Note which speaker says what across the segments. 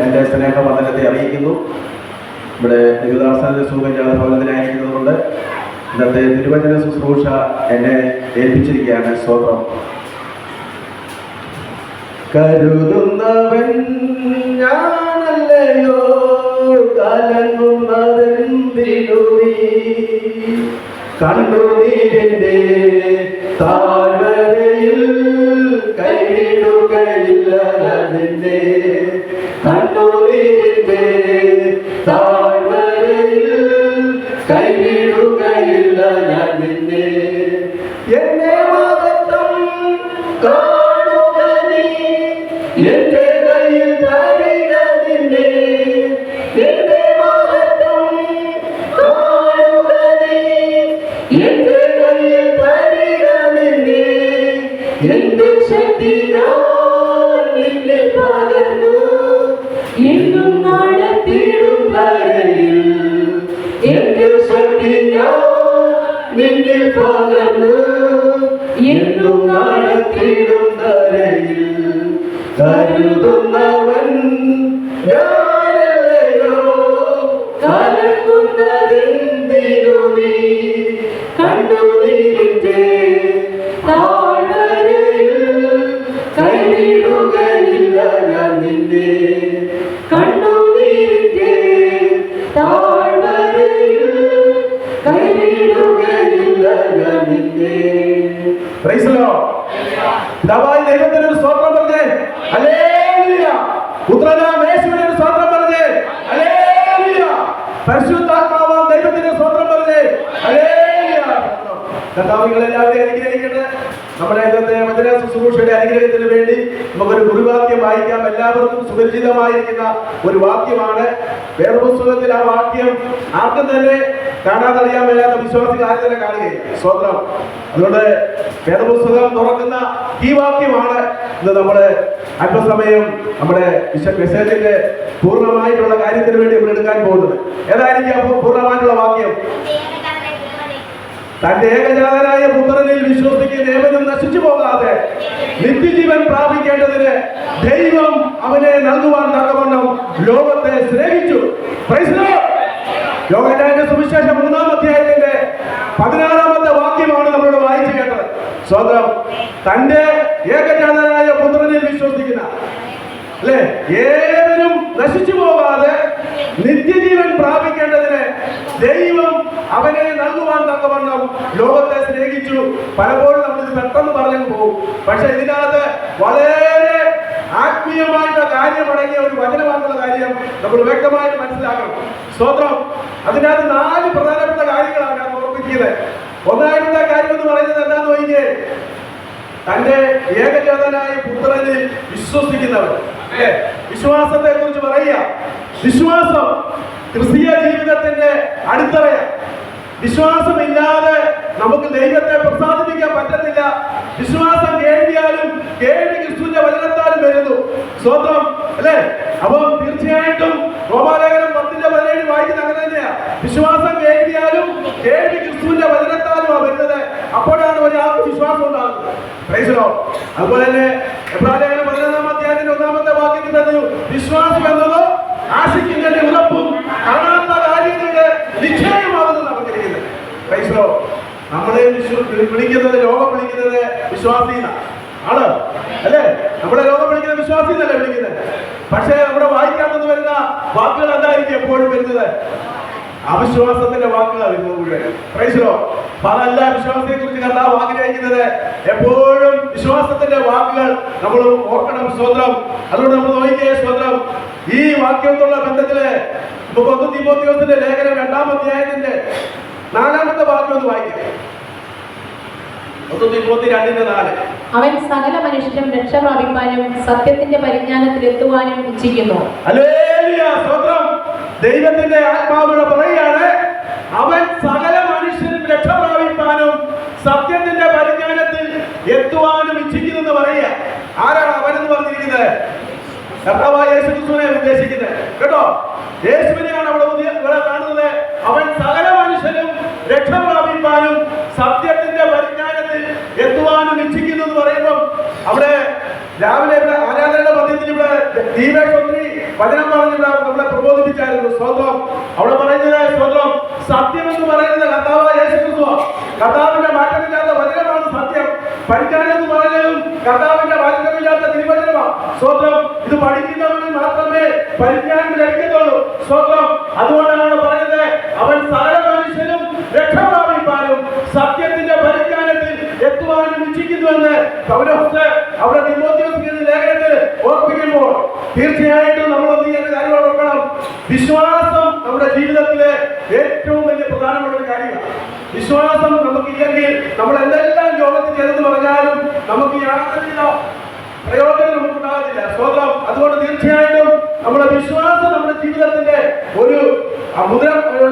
Speaker 1: എൻ്റെ സ്നേഹവന്ദനത്തെ അറിയിക്കുന്നു. ഇവിടെ ദേവദാസന്റെ സുഖജാത ഭവനത്തിലായിരിക്കുന്നതുകൊണ്ട് ഇന്നത്തെ തിരുവചന ശുശ്രൂഷ എന്നെ ഏൽപ്പിച്ചിരിക്കുകയാണ്. സ്തോത്രം. കരുതുന്നവൻ ഞാനല്ലയോ, കലങ്ങുന്നതെന്തിനു നീ? കണ്ണുനീരിന്റെ താഴ്വരയിൽ കൈവിടുകയില്ല നിന്നെ. കണ്ണുനീരിന്റെ താഴ്വരയിൽ കൈവിടുകയില്ല നിന്നെ. എന്നെ മഹത്വം കാണുക നീ, എന്റെ കയ്യിൽ തരിക നിന്നെ. എന്റെ മഹത്വം കാണുക നീ, എന്റെ കയ്യിൽ തരിക നിന്നെ. എന്റെ ശക്തി ഞാൻ നിന്നെ പകർന്നു, ഇന്നും നടത്തിയിടും വരയിൽ. എന്റെ ശക്തി ഞാൻ നിന്നെ പകർന്നു, ഇന്നും നടത്തിയിടും വരയിൽ. കരുതുന്നവൻ ഞാനല്ലയോ, കലങ്ങുന്നതെന്തിനു നീ? കണ്ണുനീരിന്റെ താഴ്വരയിൽ കൈവിടുകയില്ല നിന്നെ. കണ്ണുനീരിന്റെ താഴ്വരയിൽ കൈവിടുകയില്ല നിന്നെ. Praise the Lord. ദൈവമായ ദൈവത്തിന് ഒരു സ്തോത്രം പറഞ്ഞേ. ഹല്ലേലൂയ. പുത്രനാം യേശുവിന് ഒരു സ്തോത്രം പറഞ്ഞേ. ഹല്ലേലൂയ. പരിശുദ്ധാത്മാവാം ദൈവത്തിന് സ്തോത്രം പറഞ്ഞേ. ഹല്ലേലൂയ. കർത്താവിനെ എല്ലാവരെയും അനുഗ്രഹിക്കട്ടെ. നമ്മുടെ ഇന്നത്തെ വചന ശുശ്രൂഷയുടെ അനുഗ്രഹത്തിന് വേണ്ടി നമുക്കൊരു ഗുരുവാക്യം വായിക്കാം. എല്ലാവർക്കും സുപരിചിതമായിരിക്കുന്ന ഒരു വാക്യമാണ്. വേദപുസ്തകത്തിൽ ആ വാക്യം ആർക്കും തന്നെ കാണാതറിയാൻ മേലാത്ത വിശ്വാസികൾ ആരും തന്നെ കാണുകയും. സ്തോത്രം. അതുകൊണ്ട് വേദപുസ്തകം തുറക്കുന്ന ഈ വാക്യമാണ് ഇന്ന് നമ്മുടെ അല്പസമയം നമ്മുടെ മെസ്സേജിന്റെ പൂർണ്ണമായിട്ടുള്ള കാര്യത്തിന് വേണ്ടി നമ്മൾ എടുക്കാൻ പോകുന്നത്. ഏതായിരിക്കും പൂർണ്ണമായിട്ടുള്ള വാക്യം? തന്റെ ഏകജാതനായ പുത്രനിൽ വിശ്വസിക്കുന്ന ഏവനും നശിച്ചു പോകാതെ നിത്യജീവൻ പ്രാപിക്കേണ്ടതിന് ദൈവം അവനെ നൽകുവാൻ തക്കവണ്ണം ലോകത്തെ സ്നേഹിച്ചു. Praise the Lord. യോഹന്നാന്റെ സുവിശേഷം 3-ാം അധ്യായത്തിന്റെ 16-ാമത്തെ വാക്യമാണ് നമ്മളോട് വായിച്ചു കേട്ടത്. സ്വന്തം തന്റെ ഏകജാതനായ പുത്രനിൽ വിശ്വസിക്കുന്ന അല്ലെ ഏവരും നശിച്ചു പോകാതെ നിത്യജീവൻ പ്രാപിക്കേണ്ടതിന് ദൈവം അവനെ നൽകുവാൻ തക്കവണ്ണം ലോകത്തെ സ്നേഹിച്ചു. പലപ്പോഴും നമ്മളിത് പെട്ടെന്ന് പറഞ്ഞു പോകും. പക്ഷെ ഇതിനകത്ത് വളരെ ആത്മീയമായിട്ടുള്ള കാര്യമടങ്ങിയ ഒരു വചനമാണെന്നുള്ള കാര്യം നമ്മൾ വ്യക്തമായിട്ട് മനസ്സിലാക്കണം. സ്തോത്രം. അതിനകത്ത് 4 പ്രധാനപ്പെട്ട കാര്യങ്ങളാണ് ഞാൻ ഓർമ്മിക്കുന്നത്. ഒന്നാമത്തെ കാര്യം എന്ന് പറയുന്നത് എന്താന്ന് നോക്കിയേ, തന്റെ ഏകജാതനായ പുത്രനിൽ വിശ്വസിക്കുന്നവർ. വിശ്വാസത്തെ കുറിച്ച് പറയുക. വിശ്വാസം ക്രിസ്തീയ ജീവിതത്തിന്റെ അടിത്തറയാണ്. വിശ്വാസമില്ലാതെ നമുക്ക് ദൈവത്തെ പ്രസാദിപ്പിക്കാൻ പറ്റത്തില്ല. വിശ്വാസം കേൾവിയാലും കേൾവി ക്രിസ്തുവിന്റെ വചനത്താലും വരുന്നു. സ്തോത്രം അല്ലേ? അപ്പം തീർച്ചയായിട്ടും റോമാലേഖനം 10:17 വായിക്കുന്നത് അങ്ങനെ തന്നെയാ. വിശ്വാസം കേൾവിയാലും കേൾവി ക്രിസ്തുവിന്റെ വചനത്താലുമാണ് വരുന്നത്. അപ്പോഴാണ് ഒരാൾക്ക് വിശ്വാസം ഉണ്ടാകുന്നത്. Praise the Lord. അതുപോലെ തന്നെ എബ്രായലേഖനം 11-ാം അധ്യായത്തിന്റെ 1-ാമത്തെ വാക്യത്തിൽ പറഞ്ഞു, വിശ്വാസം എന്നത് ആശിക്കുന്നതിന്റെ ഉറപ്പും കാണാത്ത കാര്യങ്ങളുടെ നിശ്ചയമാകുന്നത് പറഞ്ഞിരിക്കുന്നത്. Praise the Lord. നമ്മളെ വിളിക്കുന്നത്, ലോകം വിളിക്കുന്നത് വിശ്വാസീന ആണ് അല്ലേ? നമ്മുടെ ലോകം വിളിക്കുന്നത് വിശ്വാസീന്നല്ലേ വിളിക്കുന്നത്. പക്ഷേ നമ്മുടെ വായിക്കാമെന്ന് വരുന്ന വാക്കുകൾ എന്തായിരിക്കും എപ്പോഴും വരുന്നത്? അവിശ്വാസത്തിന്റെ വാക്കുകളാണ് വരുന്നത് മുഴുവൻ. Praise the Lord. അതല്ല വിശ്വാസത്തെ കുറിച്ച് കർത്താവ് ആഗ്രഹിക്കുന്നത്. എപ്പോഴും വിശ്വാസത്തിന്റെ വാക്കുകൾ നമ്മൾ ഓർക്കണം. സ്തോത്രം. അതുകൊണ്ട് നമ്മൾ നോക്കിയേ. സ്തോത്രം. ഈ വാക്യത്തോടുള്ള ബന്ധത്തില് 1 തീമോഥെയോസിന്റെ ലേഖനം 2-ാം അധ്യായത്തിന്റെ 4-ാമത്തെ വാക്യം ഒന്ന് വായിക്കാം. 1 തീമോത്തി 2:4.
Speaker 2: അവൻ സകല മനുഷ്യരും രക്ഷ പ്രാപിക്കാനും സത്യത്തിന്റെ പരിജ്ഞാനത്തിൽ എത്തുവാനും ഇച്ഛിക്കുന്നു.
Speaker 1: ഹല്ലേലൂയ. സ്തോത്രം. ദൈവത്തിന്റെ ആത്മാവിനെ പറയുകയാണ്, അവൻ സകല മനുഷ്യരും രക്ഷ പ്രാപിക്കാനും സത്യത്തിന്റെ പരിജ്ഞാനത്തിൽ എത്തുവാനും ഇച്ഛിക്കുന്നു എന്ന് പറയുക. ആരാണ് അവനെന്ന് പറഞ്ഞിരിക്കുന്നത്? കർത്താവായ യേശു ക്രിസ്തുവിനെ ഉദ്ദേശിക്കുന്നത് കേട്ടോ. യേശുവിനെയാണ് അവിടെ കാണുന്നത്. അവൻ സകല മനുഷ്യരും രക്ഷ പ്രാപിക്കാനും സത്യത്തിന്റെ പരിജ്ഞാനത്തിൽ എത്തുവാനും ഇച്ഛിക്കുന്നു എന്ന് പറയുമ്പോൾ അവിടെ രാവിലെ ഇവിടെ ആരാധനയുടെ മധ്യത്തിൽ ഇവിടെ ദീപേശ്വരി വചനം പറഞ്ഞ് നമ്മളെ പ്രബോധിപ്പിച്ചായിരുന്നു. സ്തോത്രം. അവിടെ പറയുന്നത് സ്തോത്രം, സത്യം എന്ന് പറയുന്നത് കർത്താവായ യേശു ക്രിസ്തുവാ. കർത്താവിന്റെ മാറ്റമില്ലാത്ത വചനമാണ് സത്യം. പരിജ്ഞാനം എന്ന് പറയുന്നതും കർത്താവിന്റെ മാറ്റമില്ലാത്ത തിരുവചനമാണ്. സ്തോത്രം. ഇത് പഠിക്കുന്നവന് മാത്രമേ പരിജ്ഞാനം ലഭിക്കത്തുള്ളൂ. സ്തോത്രം. അതുകൊണ്ടാണ് പറയുന്നത്, അവൻ സകല മനുഷ്യനും രക്ഷ പ്രാപിപ്പാനും സത്യത്തിന്റെ പരിജ്ഞാനത്തിൽ എത്തുവാനും ഇച്ഛിക്കുന്നുവെന്ന് പൗലോസ് അവിടെ തിമോഥെയോസിന്റെ ലേഖനത്തിൽ ഓർപ്പിക്കുമ്പോൾ തീർച്ചയായിട്ടും നമ്മൾ എന്ത് ചെയ്യുന്ന കാര്യങ്ങൾ ഓർക്കണം. വിശ്വാസം നമ്മുടെ ജീവിതത്തിലെ ഏറ്റവും വലിയ പ്രധാനപ്പെട്ട ഒരു കാര്യമാണ്. വിശ്വാസം നമുക്കില്ലെങ്കിൽ നമ്മൾ എന്തെല്ലാം ലോകത്തിൽ ചെയ്തെന്ന് പറഞ്ഞാലും നമുക്ക് യാതൊരുവിധ പ്രയോജനം നമുക്കുണ്ടാകത്തില്ല. സ്തോത്രം. അതുകൊണ്ട് തീർച്ചയായിട്ടും നമ്മുടെ വിശ്വാസം നമ്മുടെ ജീവിതത്തിന്റെ ഒരു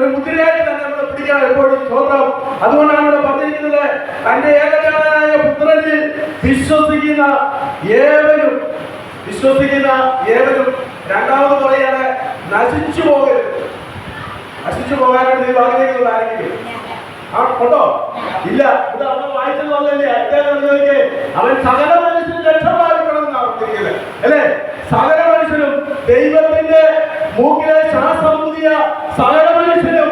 Speaker 1: മുദ്രയായിട്ട് തന്നെ നമ്മൾ പിടിക്കണം എപ്പോഴും. സ്തോത്രം. അതുകൊണ്ടാണ് ഇവിടെ പറഞ്ഞിരിക്കുന്നത്, തന്റെ ഏകജാതനായ പുത്രനിൽ വിശ്വസിക്കുന്ന ഏവരും രണ്ടാമത് പറയാണ്, നശിച്ചു പോകരുത്. നശിച്ചു പോകാനായിട്ട് നീ ആഗ്രഹിക്കുന്നത് ആരെങ്കിലും ഉണ്ടോ? ഇല്ല. ഇത് നമ്മൾ വായിച്ചത് വന്നില്ലേ? അവൻ സകല മനുഷ്യനും രക്ഷപ്പെടണമെന്നാണ് പറഞ്ഞിരിക്കുന്നത് അല്ലേ? സകല മനുഷ്യനും, ദൈവത്തിന്റെ മൂക്കിലെ ശ്വാസം പുതിയ സകല മനുഷ്യനും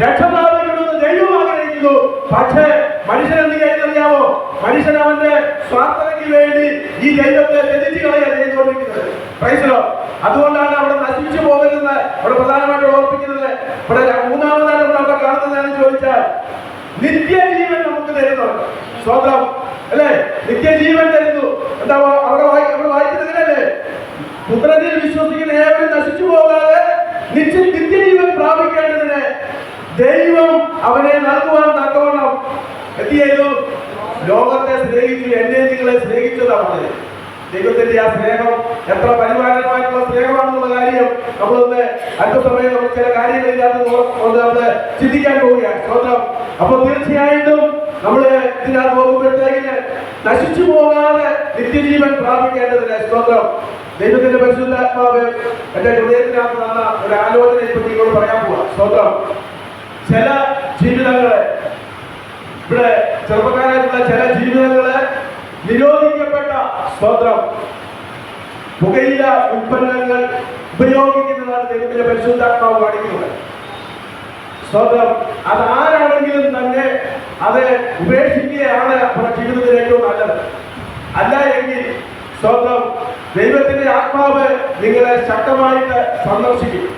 Speaker 1: രക്ഷപ്പെടണമെന്ന് ദൈവം ആഗ്രഹിക്കുന്നു. പക്ഷേ മനുഷ്യൻ എന്ത് ചെയ്യുന്നറിയാമോ? മനുഷ്യൻ അവന്റെ സ്വാർത്ഥതയ്ക്ക് വേണ്ടി ഈ ദൈവത്തെ തെറ്റിച്ച് കളയാൻ ചെയ്തുകൊണ്ടിരിക്കുന്നത്. പ്രൈസലോ. അതുകൊണ്ടാണ് അവിടെ നശിച്ചു പോകരുതെന്ന് അവിടെ പ്രധാനമായിട്ട് ഓർപ്പിക്കുന്നത്. ഇവിടെ മൂന്നാമതാണ് അവിടെ കാണുന്നതെന്ന് ചോദിച്ചാൽ, നിത്യജീവൻ നമുക്ക് തരുന്നുണ്ട്. സ്തോത്രം അല്ലേ? നിത്യജീവൻ തരുന്നു. എന്താ അവിടെ വായിക്കുന്നതിനല്ലേ? പുത്രനിൽ വിശ്വസിക്കുന്ന ഏവരും നശിച്ചു പോകാതെ നിത്യജീവൻ പ്രാപിക്കേണ്ടതിന് ദൈവം അവനെ നൽകുവാൻ തക്കവണ്ണം എന്ത് ചെയ്തു? ലോകത്തെ സ്നേഹിച്ചു, എന്നെ നിങ്ങളെ സ്നേഹിച്ചതാണ്. ദൈവത്തിന്റെ ആ സ്നേഹം എത്ര പരിപാലനമായിട്ടുള്ള സ്നേഹമാണെന്നുള്ള കാര്യം നമ്മളൊന്ന് അല്പസമയം നമുക്ക് ചില കാര്യങ്ങളില്ലാത്ത ചിന്തിക്കാൻ പോവുകയാണ്. സ്തോത്രം. അപ്പൊ തീർച്ചയായിട്ടും നമ്മള് ഇതിനകത്ത് നോക്കുമ്പോഴത്തേക്കിന് നശിച്ചു പോകാതെ നിത്യജീവൻ പ്രാപിക്കേണ്ടതിന് സ്തോത്രം. ദൈവത്തിന്റെ പരിശുദ്ധാത്മാവ് എന്റെ ഹൃദയത്തിനകത്ത് വന്ന ഒരു ആലോചന ഇപ്പൊ നിങ്ങളോട് പറയാൻ പോവാ. സ്തോത്രം. ചില ജീവിതങ്ങളെ, ഇവിടെ ചെറുപ്പക്കാരായിട്ടുള്ള ചില ജീവിതങ്ങളെ നിരോധിക്കപ്പെട്ട സ്തോത്രം പുകയില ഉൽപ്പന്നങ്ങൾ ഉപയോഗിക്കുന്നതാണ് ദൈവത്തിന്റെ പരിശുദ്ധാത്മാവ് കാണിക്കുന്നത്. സ്തോത്രം. അതാരാണെങ്കിലും തന്നെ അത് ഉപേക്ഷിക്കുകയാണ് നമ്മുടെ ജീവിതത്തിൽ ഏറ്റവും നല്ലത്. അല്ല എങ്കിൽ സ്തോത്രം, ദൈവത്തിന്റെ ആത്മാവ് നിങ്ങളെ ശക്തമായിട്ട് സന്ദർശിക്കും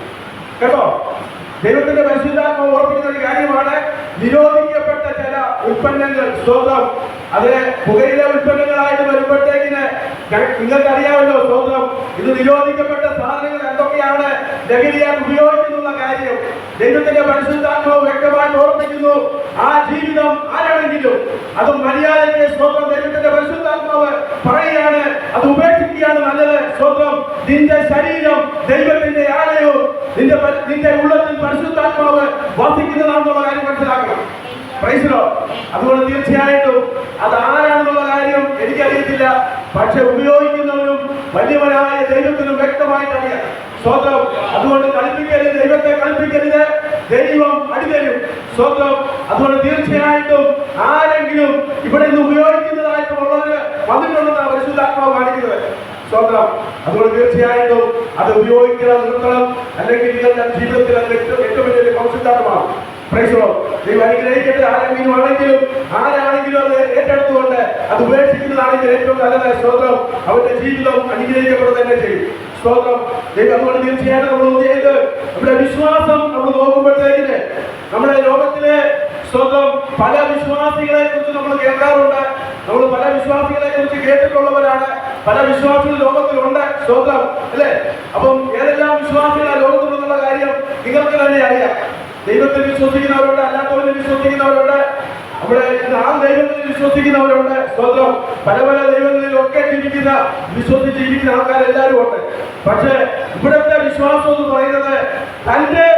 Speaker 1: കേട്ടോ. ദൈവത്തിന്റെ പരിശുദ്ധാത്മാവ് ഓർപ്പിക്കുന്ന ഒരു കാര്യമാണ് നിരോധിക്കപ്പെട്ട ചില ഉൽപ്പന്നങ്ങൾ. സ്തോത്രം. അത് പുകയില ഉൽപ്പന്നങ്ങളായിട്ട് വരുമ്പോഴത്തേക്കിന് നിങ്ങൾക്കറിയാമല്ലോ. സ്തോത്രം. ഇത് നിരോധിക്കപ്പെട്ട സാധനങ്ങൾ എന്തൊക്കെയാണ് ലഹരിയാൽ ഉപയോഗിക്കുന്ന കാര്യം ദൈവത്തിന്റെ പരിശുദ്ധാത്മാവ് വ്യക്തമായിട്ട് ഓർമ്മിക്കുന്നു. ആ ജീവിതം ആരാണെങ്കിലും അത് മര്യാദയ്ക്ക് സ്തോത്രം ദൈവത്തിന്റെ പരിശുദ്ധാത്മാവ് പറയുകയാണ്, അത് ഉപേക്ഷിക്കുകയാണ് നല്ലത്. സ്തോത്രം. നിന്റെ ശരീരം ദൈവത്തിന്റെ ആലയവും നിന്റെ ഉള്ളത്തിൽ പരിശുദ്ധാത്മാവ് വസിക്കുന്നതാണെന്നുള്ള കാര്യം മനസ്സിലാക്കണം. പ്രൈസിലോ. അതുകൊണ്ട് തീർച്ചയായിട്ടും അത് ആരാണെന്നുള്ള കാര്യം എനിക്കറിയത്തില്ല. പക്ഷെ ഉപയോഗിക്കുന്നവരും വലിയവനായ ദൈവത്തിനും വ്യക്തമായിട്ട് അറിയാം. സ്തോത്രം. അതുകൊണ്ട് കളിപ്പിക്കരുത്, ദൈവത്തെ കളിപ്പിക്കരുത്, ദൈവം അടിതരും. സ്തോത്രം. അതുകൊണ്ട് തീർച്ചയായിട്ടും ആരെങ്കിലും ഇവിടെ നിന്ന് ഉപയോഗിക്കുന്നതായിട്ട് ഉള്ളവര് വന്നിട്ടുണ്ടെന്നാണ് പരിശുദ്ധാത്മാവ് കാണിക്കുന്നത്. സ്തോത്രം. അതുകൊണ്ട് തീർച്ചയായിട്ടും അത് ഉപയോഗിക്കണം, നിർത്തണം. അല്ലെങ്കിൽ നിങ്ങളുടെ ജീവിതത്തിൽ അത് ഏറ്റവും വലിയൊരു കൗശലമാണ്. ദൈവം അനുഗ്രഹിക്കട്ടെ. ആരാണെങ്കിലും അത് ഏറ്റെടുത്തുകൊണ്ട് അത് ഉപേക്ഷിക്കുന്നതാണെങ്കിൽ ഏറ്റവും നല്ലത്. സ്തോത്രം. അവരുടെ ജീവിതം അനുഗ്രഹിക്കപ്പെടുക തന്നെ ചെയ്യും. സ്തോത്രം. ദൈവം അതുകൊണ്ട് തീർച്ചയായിട്ടും നമ്മൾ ചെയ്ത് നമ്മുടെ വിശ്വാസം നമ്മൾ നോക്കുമ്പോഴത്തേക്കിന് നമ്മുടെ ലോകത്തിലെ സ്തോത്രം പല വിശ്വാസികളെ കുറിച്ച് നമ്മൾ കേൾക്കാറുണ്ട്. നമ്മൾ പല വിശ്വാസികളെ കുറിച്ച് കേട്ടിട്ടുള്ളവരാണ്. പല വിശ്വാസികൾ ലോകത്തിലുണ്ട്. സ്തോത്രം അല്ലേ? അപ്പം ഏതെല്ലാം വിശ്വാസികളാണ് ലോകത്തിലുള്ള കാര്യം നിങ്ങൾക്ക് തന്നെ അറിയാം. ദൈവത്തിൽ വിശ്വസിക്കുന്നവരുണ്ട്, അല്ലാത്തവരിൽ വിശ്വസിക്കുന്നവരുണ്ട്, നമ്മുടെ ദൈവത്തിൽ വിശ്വസിക്കുന്നവരുണ്ട്. സ്തോത്രം. പല പല ദൈവങ്ങളിലൊക്കെ വിശ്വസിച്ചിരിക്കുന്ന ആൾക്കാരെല്ലാവരും ഉണ്ട്. പക്ഷെ ഇവിടുത്തെ വിശ്വാസം എന്ന് പറയുന്നത് തന്റെ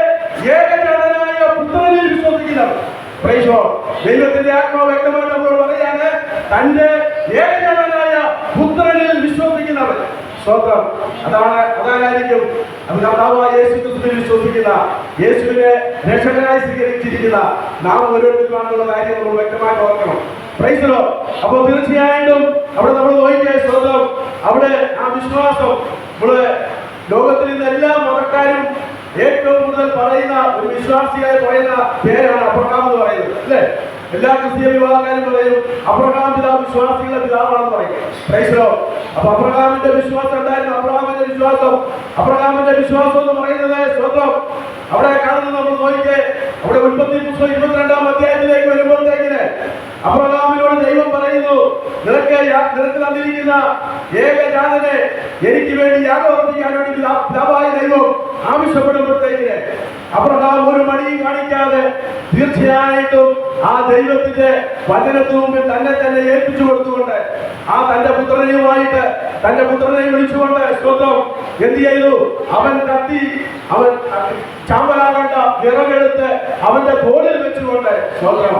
Speaker 1: ഏകജാതനായ പുത്രനിൽ വിശ്വസിക്കുന്നവർ. ദൈവത്തിന്റെ ആത്മാവ് വ്യക്തമായിട്ട് നമ്മളോട് പറയാണ്, തന്റെ ഏകജാതനായ പുത്രനിൽ വിശ്വസിക്കുന്നവർ. സ്തോത്രം. അതായിരിക്കും അത് കർത്താവായ യേശു ക്രിസ്തുവിൽ വിശ്വസിക്കുന്ന, യേശുവിനെ രക്ഷകനായി സ്വീകരിച്ചിരിക്കുന്ന നാം ഓരോരുത്തരുമാണെന്നുള്ള കാര്യം നമ്മൾ വ്യക്തമായിട്ട് ഓർക്കണം. പ്രൈസലോ. അപ്പോൾ തീർച്ചയായിട്ടും അവിടെ നമ്മൾ നോക്കിയ സ്തോത്രം, അവിടെ ആ വിശ്വാസം നമ്മള് ലോകത്തിൽ നിന്ന് ഏറ്റവും കൂടുതൽ പറയുന്ന ഒരു വിശ്വാസിയായി പറയുന്ന പേരാണ് അബ്രഹാം എന്ന് പറയുന്നത്, അല്ലേ? എല്ലാ ക്രിസ്തീയ വിഭാഗക്കാരും പറയും അബ്രഹാം പിതാവ് വിശ്വാസികളുടെ പിതാവാണെന്ന് പറയും. Praise the Lord. അപ്പൊ അബ്രഹാമിന്റെ വിശ്വാസം എന്തായിരുന്നു? അബ്രഹാമിന്റെ വിശ്വാസം എന്ന് പറയുന്നത് സ്വന്തം അവിടെ കാണുന്നത് നമ്മൾ നോക്കിക്കേ. അവിടെ ഉൽപ്പത്തി പുസ്തകം 22-ാം അധ്യായത്തിലേക്ക് വരുമ്പോഴത്തേക്കിന് അബ്രഹാമിനോട് ദൈവം പറയുന്നു, നിനക്ക് തന്നിരിക്കുന്ന ഏകജാതനെ എനിക്ക് വേണ്ടി യാഗം അർപ്പിക്കാൻ വേണ്ടി പിതാവായ ദൈവം ആവശ്യപ്പെടുമ്പോഴത്തേക്കിന് അബ്രഹാം ഒരു മടിയും കാണിക്കാതെ തീർച്ചയായിട്ടും ആ ദൈവത്തിന്റെ വചനത്തിന് മുമ്പിൽ തന്നെ ഏൽപ്പിച്ചു കൊടുത്തുകൊണ്ട് ആ തന്റെ പുത്രനെ വിളിച്ചുകൊണ്ട് സ്വന്തം എന്ത് ചെയ്തു? അവൻ ചാമ്പലാകേണ്ട വിറകെടുത്ത് അവന്റെ തോളിൽ വെച്ചുകൊണ്ട് സ്വന്തം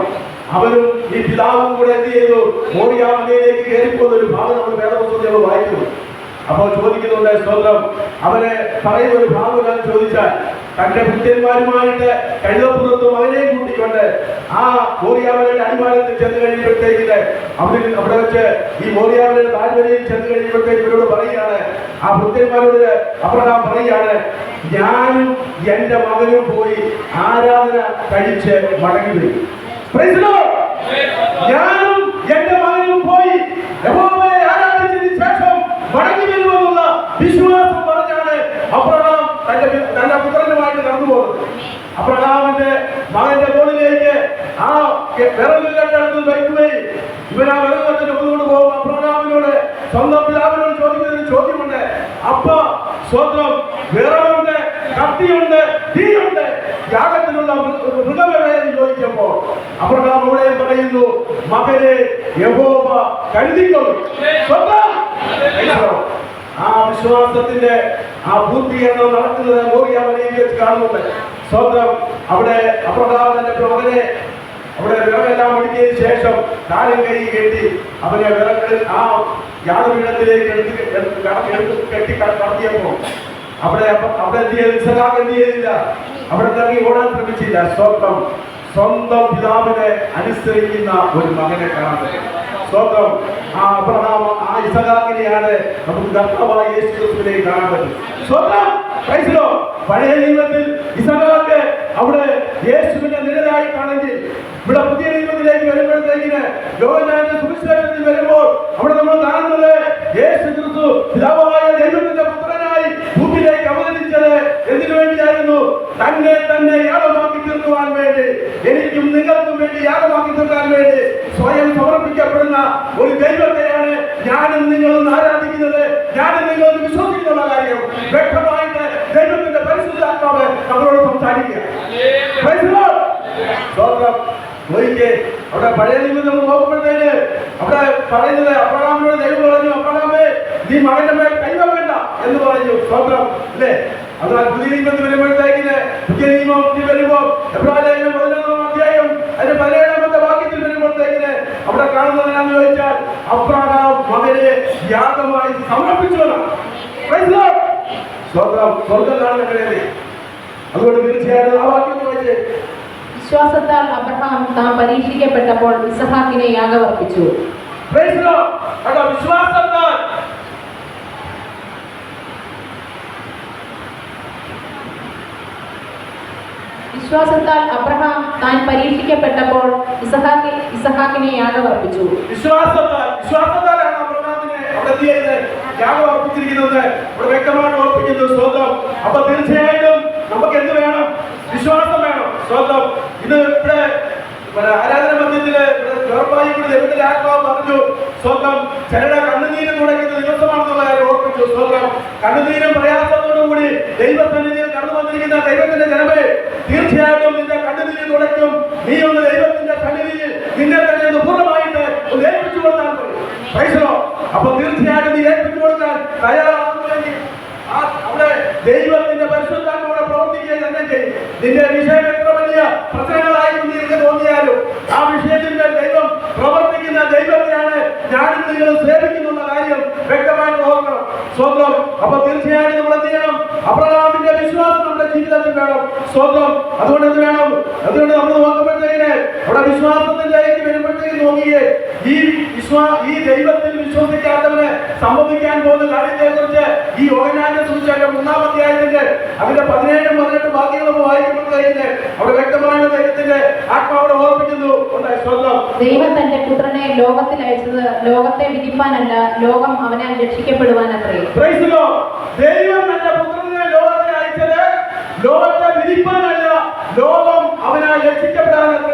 Speaker 1: അവരും ഈ പിതാവും കൂടെ എന്ത് ചെയ്തു? മോറിയാ മലയിലേക്ക് കയറിപ്പോകുന്ന ഒരു ഭാഗം നമ്മൾ വേദപുസ്തകത്തിൽ വായിക്കുന്നു. അപ്പോൾ ചോദിക്കുന്നുണ്ട് സ്വന്തം അവനെ പറയുന്ന ഒരു ഭാഗം ഞാൻ ചോദിച്ചാൽ തന്റെ ഭൃത്യന്മാരുമായിട്ട് കഴുതപ്പുറത്ത് മകനെ കൂട്ടിക്കൊണ്ട് ആ മോറിയാമലയുടെ അടിവാരത്തിൽ ചെന്ന് കഴിയുമ്പോഴത്തേക്കിന് അവിടെ വെച്ച് ഈ മോറിയാമലയുടെ താഴ്വരയിൽ ചെന്ന് കഴിയുമ്പോഴത്തേക്ക് ഇവരോട് പറയുകയാണ്, ആ ഭൃത്യന്മാരോട് അബ്രഹാം പറയുകയാണ്, ഞാനും എന്റെ മകനും പോയി ആരാധന കഴിച്ച് മടങ്ങി വരും. ഞാനും എന്റെ മകനും പോയി യഹോവയെ ആരാധിച്ചതിന് ശേഷം മടങ്ങി വരുമെന്നുള്ള വിശ്വാസം പറഞ്ഞാണ് അബ്രഹാം തന്റെ പുത്രനുമായിട്ട് കടന്നു പോകുന്നത്. അബ്രഹാമിന്റെ മകന്റെ തോളിലേക്ക് ആ വിറകിലെടുത്ത് വയ്ക്കുകയും ഇവൻ ആ വിറകത്തിന് കൊണ്ടുകൊണ്ട് പോകും. അബ്രഹാമിനോട് സ്വന്തം പിതാവിനോട് ചോദിക്കുന്ന ഒരു ചോദ്യമുണ്ട്, അപ്പ സ്വന്തം വിറകുണ്ട്, കത്തിയുണ്ട്, തീയുണ്ട്, യാഗത്തിനുള്ള മൃഗമെന്ന് ചോദിക്കുമ്പോൾ അബ്രഹാം ഇവിടെ പറയുന്നു, മകനെ യഹോവ കരുതിക്കൊള്ളും. ആ വിശ്വാസത്തിന്റെ ആ പൂർത്തീകരണം നടക്കുന്നത് മോറിയാ മലയിൽ വെച്ച് കാണുന്നുണ്ട്. സ്വന്തം അവിടെ അബ്രഹാം തന്റെ മകനെ അവിടെ വിറകെല്ലാം ഒടുക്കിയതിനു ശേഷം കാലും കൈ കെട്ടി അവനെ വിറകൾ ആ യാഗപീഠത്തിലേക്ക് കെട്ടി കടത്തിയപ്പോ അവിടെ എന്ത് ചെയ്ത് ഇസഹാക്ക് എന്ത് ചെയ്തില്ല? അവിടെ ഇറങ്ങി ഓടാൻ ശ്രമിച്ചില്ല. സ്വന്തം പിതാവിനെ അനുസരിക്കുന്ന ഒരു മകനെ കാണാൻ പറ്റും. സ്വന്തം ആ അബ്രഹാം ആ ഇസഹാക്കിനെയാണ് നമുക്ക് കർത്താവായ യേശു ക്രിസ്തുവിനെ കാണാൻ പറ്റും. സ്വന്തം പഴയ നിയമത്തിൽ ഇസഹാക്ക് അവിടെ യേശുവിന്റെ നിഴലായിട്ടാണെങ്കിൽ ഇവിടെ പുതിയ നിയമത്തിലേക്ക് വരുമ്പോഴത്തേക്കിന് യോഹന്നാന്റെ സുവിശേഷത്തിൽ വരുമ്പോൾ അവിടെ നമ്മൾ കാണുന്നത് യേശു ക്രിസ്തു പിതാവായ ദൈവത്തിന്റെ പുത്രനായി ഭൂമിയിലേക്ക് അവതരിച്ചത് എന്തിനു വേണ്ടിയായിരുന്നു? തന്നെ യാഗമാക്കി തീർക്കുവാൻ വേണ്ടി, എനിക്കും നിങ്ങൾക്കും വേണ്ടി യാഗമാക്കി തീർക്കാൻ വേണ്ടി സ്വയം സമർപ്പിക്കപ്പെടുന്ന ഒരു ദൈവത്തെയാണ് ഞാനും നിങ്ങളും ആരാധിക്കുന്നത്, ഞാനും നിങ്ങളും വിശ്വസിക്കുന്ന കാര്യം വ്യക്തമായിട്ട് ദൈവത്തിന്റെ പരിശുദ്ധാത്മാവ് നമ്മളോട് സംസാരിക്കുക. അവിടെ പഴയ നിയമം നമ്മൾ നോക്കുമ്പോഴത്തേന് അവിടെ പറയുന്നത് അബ്രഹാമിനോട് ദൈവം പറഞ്ഞു, അബ്രഹാമേ നീ മകന്റെ മേൽ കൈവെക്കണ്ട എന്ന് പറഞ്ഞു. സ്വന്തം അല്ലേ? അതിനാൽ പുതിയ നിയമത്തിൽ വരുമ്പോഴത്തേക്കിന് പുതിയ നിയമത്തിൽ വരുമ്പോ എബ്രായലേഖനം 11-ാം അധ്യായം അതിന്റെ 17-ാമത്തെ വാക്യത്തിൽ വരുമ്പോഴത്തേക്കിന് അവിടെ കാണുന്നത് എന്താണെന്ന് ചോദിച്ചാൽ അബ്രഹാം മകനെ യാഗമായി സമർപ്പിച്ചു. സ്വർഗം കാണുന്ന അതുകൊണ്ട് തീർച്ചയായിട്ടും ആ വാക്യം ചോദിച്ചേ.
Speaker 2: വിശ്വാസത്താൽ അബ്രഹാം താൻ പരീക്ഷിക്കപ്പെട്ടപ്പോൾ ഇസഹാക്കിനെ യാഗമർപ്പിച്ചു. വിശ്വാസത്താൽ അബ്രഹാം താൻ പരീക്ഷിക്കപ്പെട്ടപ്പോൾ ഇസഹാക്കിനെ യാഗമർപ്പിച്ചു.
Speaker 1: വിശ്വാസത്താലാണ് അബ്രഹാമിനെ യാഗം അർപ്പിച്ചിരിക്കുന്നത് വ്യക്തമായിട്ട് ഓർപ്പിക്കുന്നു. സ്വന്തം അപ്പൊ തീർച്ചയായിട്ടും നമുക്ക് എന്ത് വേണം? വിശ്വാസം വേണം. സ്വന്തം ഇത് ഇവിടെ ആരാധന മധ്യത്തില് ദൈവത്തിന്റെ ആത്മാവ് പറഞ്ഞു, സ്വന്തം ചിലരുടെ കണ്ണുനീര് തുടങ്ങുന്ന ദിവസമാണെന്നുള്ള കാര്യം ഓർപ്പിച്ചു. സ്വന്തം കണ്ണുനീരും പ്രയാസത്തോടുകൂടി ദൈവസന്നിധിയിൽ കടന്നു വന്നിരിക്കുന്ന ദൈവത്തിന്റെ ജനമേ, തീർച്ചയായിട്ടും നിന്റെ കണ്ണുനീര് തുടയ്ക്കും. നീ ഒന്ന് ദൈവത്തിന്റെ സന്നിധിയിൽ നിന്നെ തന്നെ ഒന്ന് പൂർണ്ണമായിട്ട് ഒന്ന് ഏൽപ്പിച്ചു കൊടുത്താൽ മതി. അപ്പൊ തീർച്ചയായിട്ടും നീ ഏൽപ്പിച്ചു കൊടുക്കാൻ തയ്യാറാകുന്നുവെങ്കിൽ അവിടെ ദൈവത്തിന്റെ പരിശുദ്ധാത്മാവോടെ പ്രവർത്തിക്കുക തന്നെ ചെയ്യും. നിന്റെ വിഷയം എത്ര വലിയ പ്രശ്നങ്ങളായി നിനക്ക് തോന്നിയാലും ആ വിഷയത്തിന്റെ ദൈവം പ്രവർത്തിക്കുന്ന ദൈവത്തെയാണ് ഞാനും നിങ്ങൾ സേവിക്കുന്നുള്ള കാര്യം വ്യക്തമായിട്ട് ഓർക്കണം. സ്വന്തം അപ്പൊ തീർച്ചയായിട്ടും നമ്മൾ എന്ത് ചെയ്യണം? അബ്രഹാമിന്റെ വിശ്വാസം നമ്മുടെ ജീവിതത്തിൽ വേണം. സ്വന്തം അതുകൊണ്ട് എന്ത് വേണം? അതുകൊണ്ട് നമ്മൾ നോക്കുമ്പോഴത്തേക്കിന് അവിടെ വിശ്വാസത്തിലേക്ക് വരുമ്പോഴത്തേക്ക് നോക്കിയേ, ഈ ദൈവത്തിൽ വിശ്വസിക്കാത്തവന് സംഭവിക്കാൻ പോകുന്ന കാര്യത്തെ കുറിച്ച് ഈ യോഹന്നാന്റെ സുവിശേഷം 1-ാം അധ്യായത്തിന്റെ അതിന്റെ 17-18 വാക്യങ്ങളും വായിക്കുമ്പോൾ കഴിഞ്ഞ് അവിടെ വ്യക്തമായിട്ട് ദൈവത്തിന്റെ ആത്മാവിടെ ഓർമ്മിക്കുന്നു. സ്വന്തം
Speaker 2: ദൈവം തന്റെ പുത്രനെ ലോകത്തിൽ അയച്ചത് ലോകത്തെ വിധിപ്പാനല്ല, ലോകം അവനാൽ രക്ഷിക്കപ്പെടുവാനത്രേ.
Speaker 1: ദൈവം തന്റെ പുത്രനെ ലോകത്തെ അയച്ചത് ലോകത്തെ വിധിപ്പാനല്ല, ലോകം അവനാൽ രക്ഷിക്കപ്പെടാനത്രേ.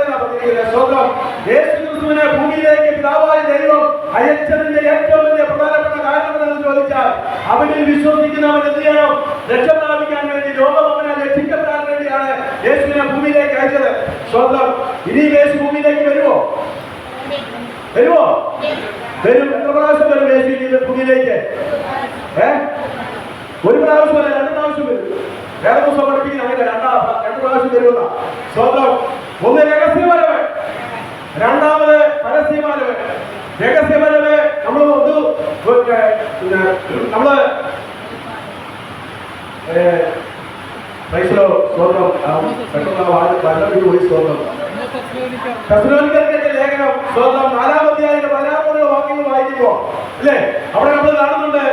Speaker 1: സ്വന്തം യേശുക്രിസ്തുവിനെ ഭൂമിയിലേക്ക് പിതാവായ ദൈവം അയച്ചതിന്റെ ഏറ്റവും വലിയ പ്രധാനപ്പെട്ട കാരണം എന്ന് ചോദിച്ചാൽ അവനിൽ വിശ്വസിക്കുന്നവൻ എന്ത് ചെയ്യണം? രക്ഷ പ്രാപിക്കാൻ വേണ്ടി, ലോകം അവനാൽ രക്ഷിക്കപ്പെടാൻ വേണ്ടിയാണ് യേശുവിനെ ഭൂമിയിലേക്ക് അയച്ചത്. സ്വന്തം ഇനി യേശു ഭൂമിയിലേക്ക് വരുമോ? വരും. എത്ര പ്രാവശ്യം വരും യേശു ഭൂമിയിലേക്ക്? ഒരു പ്രാവശ്യം വരെ, 2 പ്രാവശ്യം വരും. വേറെ ദിവസം പഠിപ്പിക്കുന്ന അങ്ങനെ 2 പ്രാവശ്യം വരുന്ന. സ്വന്തം ഒന്ന് രഹസ്യപരവ്, രണ്ടാമത് പരസ്യപരവ്. രഹസ്യപരവ് നമ്മള് ലേഖനം 4-ാമത്തെ വാക്യങ്ങൾ വായിക്കുമ്പോ അല്ലേ, അവിടെ നമ്മൾ കാണുന്നുണ്ട്,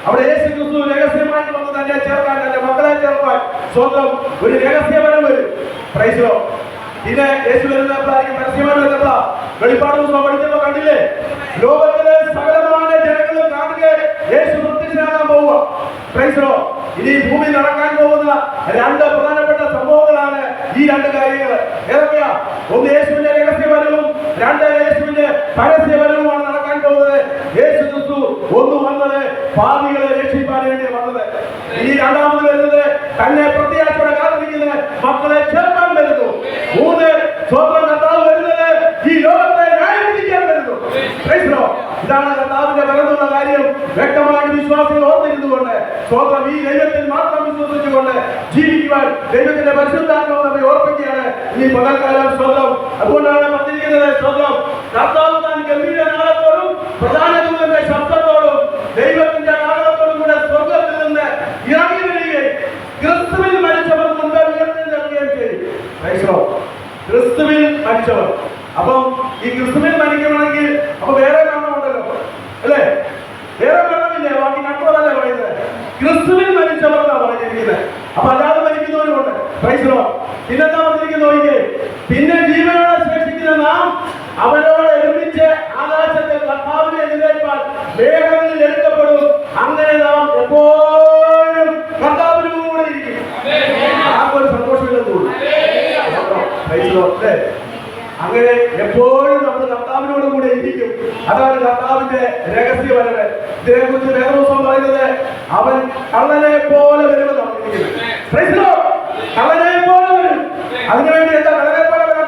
Speaker 1: അവിടെ യേശു ക്രിസ്തു രഹസ്യമായിട്ട് വന്ന് തന്നെ ചേർക്കാൻ, തന്റെ മക്കളെ ചേർക്കാൻ സ്വന്തം ഒരു രഹസ്യപരം വരും. പ്രൈസോ. പിന്നെ യേശു വരുന്നപ്പോഴായിരിക്കും പരസ്യമായിട്ട് വരുന്നപ്പോഴാ. വെളിപ്പാട് ദിവസം പഠിച്ചപ്പോ കണ്ടില്ലേ, ലോകത്തിലെ സകലമായ ജനങ്ങളും കാണുക യേശു പ്രത്യക്ഷനാകാൻ പോവുക. പ്രൈസോ. ഇനി ഭൂമി നടക്കാൻ പോകുന്ന 2 പ്രധാനപ്പെട്ട സംഭവങ്ങളാണ് ഈ 2 കാര്യങ്ങൾ. ഏതൊക്കെയാ? ഒന്ന് യേശുവിന്റെ രഹസ്യപരവും, 2 യേശുവിന്റെ പരസ്യപരവുമാണ് നടക്കാൻ പോകുന്നത്. യേശു ക്രിസ്തു ഒന്ന് വന്നത് പാപികളെ രക്ഷിക്കാൻ വേണ്ടി വന്നത്. ഇനി രണ്ടാമത് വരുന്നത് തന്നെ പ്രത്യാശയോടെ കാത്തിരിക്കുന്ന മക്കളെ ചേർക്കാൻ വരുന്നു. 3 സ്വന്തം കർത്താവ് വരുന്നത് ഈ ലോകത്തെ ന്യായം വിധിക്കാൻ വരുന്നു. ഇതാണ് കർത്താവിന്റെ വരുന്നുള്ള കാര്യം വ്യക്തമായിട്ട് വിശ്വാസികൾ ഓർത്തിരുന്നുകൊണ്ട് സ്വന്തം ഈ ദൈവത്തിൽ മാത്രം വിശ്വസിച്ചുകൊണ്ട് ജീവിക്കുവാൻ ദൈവത്തിന്റെ പരിശുദ്ധാത്മാവ് നമ്മെ ഓർപ്പിക്കുകയാണ് ഈ പകൽക്കാലം. സ്വന്തം അതുകൊണ്ടാണ് പറഞ്ഞിരിക്കുന്നത്, സ്വന്തം കർത്താവ് താൻ ഗംഭീര നാളത്തോടും പ്രധാന ദൂതന്റെ ശബ്ദത്തോടും ദൈവത്തിന്റെ നാളത്തോടും കൂടെ സ്വർഗത്തിൽ നിന്ന് ഇറങ്ങി വരികയും ക്രിസ്തുവിൽ മരിച്ചവർ മുൻപേ ഉയർത്തെഴുന്നേൽക്കുകയും ചെയ്യും. ക്രിസ്തുവിൽ മരിച്ചവർ. അപ്പം ഈ ക്രിസ്തുവിൽ മരിക്കണമെങ്കിൽ അപ്പൊ വേറെ മരണമുണ്ടല്ലോ അല്ലേ? വേറെ മരണമില്ലേ? ബാക്കി കണ്ടതല്ലേ പറയുന്നത്? ക്രിസ്തുവിൽ മരിച്ചവർ എന്നാ പറഞ്ഞിരിക്കുന്നത്. അപ്പൊ അല്ലാതെ മരിക്കുന്നവരുമുണ്ട്. പിന്നെന്താ പറഞ്ഞിരിക്കുന്നത്? പിന്നെ ജീവനോടെ ശേഷിക്കുന്ന നാം അവനോട് ഒരുമിച്ച് ആകാശത്തിൽ കർത്താവിനെ എതിരേൽപ്പാൻ വേഗങ്ങളിൽ എടുക്കപ്പെടും. അങ്ങനെ നാം എപ്പോഴും കർത്താവിന് കൂടെ ഇരിക്കും. ആർക്കൊരു സന്തോഷമില്ലെന്ന് തോന്നുന്നു. അങ്ങനെ എപ്പോഴും നമ്മൾ കർത്താവിനോട് കൂടെ ഇരിക്കും. അതാണ് കർത്താവിന്റെ രഹസ്യപരവ്. ഇതിനെക്കുറിച്ച് വേറെ ദിവസം പറയുന്നത് അവൻ കള്ളനെ പോലെ വരുമെന്നാണ് പറഞ്ഞിരിക്കുന്നത്. കള്ളനെ പോലെ വരും. അതിനുവേണ്ടി എന്താ കള്ളനെ പോലെ വരാൻ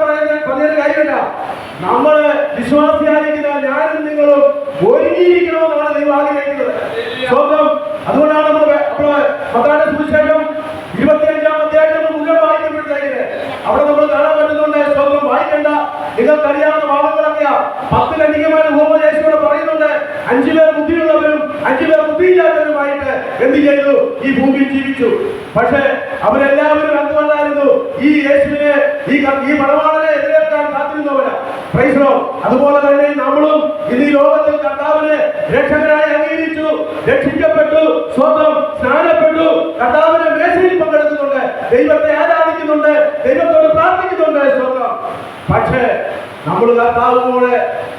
Speaker 1: പറഞ്ഞൊരു കാര്യമില്ല. നമ്മള് വിശ്വാസിയായിരിക്കുന്ന ഞാനും നിങ്ങളും ഒരുങ്ങിയിരിക്കണമെന്നാണ് ദൈവം ആഗ്രഹിക്കുന്നത്. സ്വന്തം അതുകൊണ്ടാണ് നമ്മൾ മത്തായിയുടെ സുവിശേഷം 25-ാം അധ്യായം മുഴുവൻ വായിക്കുമ്പോഴത്തേക്ക് അവിടെ നമ്മൾ കാണാൻ പറ്റുന്നുണ്ട്. സ്വന്തം വായിക്കണ്ട, നിങ്ങൾക്കറിയാവുന്ന ഭാഗങ്ങളൊക്കെയാ. 10-ലധികമായ ഉപദേശയോട് പറയുന്നുണ്ട്. 5 പേർ ബുദ്ധിയുള്ളവരും 5 പേർ ബുദ്ധിയില്ലാത്തവരുമായിട്ട് എന്ത് ചെയ്തു? ഈ ഭൂമിയിൽ ജീവിച്ചു. പക്ഷേ അവരെല്ലാവരും എന്തുകൊണ്ടായിരുന്നു? ഈ യേശുവിനെ, ഈ മണവാളനെ എതിരേൽക്കാൻ കാത്തിരുന്നവരാ. അതുപോലെ തന്നെ നമ്മളും ഇന്ന് ഈ ലോകത്തിൽ കർത്താവിനെ രക്ഷകനായി അംഗീകരിച്ചു, രക്ഷിക്കപ്പെട്ടു, സ്വന്തം സ്നാനപ്പെട്ടു, കർത്താവിന്റെ മേശയിൽ പങ്കെടുക്കുന്നുണ്ട്, ദൈവത്തെ ആരാധിക്കുന്നുണ്ട്, ദൈവത്തോട് പ്രാർത്ഥിക്കുന്നുണ്ട്. സ്വന്തം പക്ഷേ നമ്മൾ കർത്താവിനോട്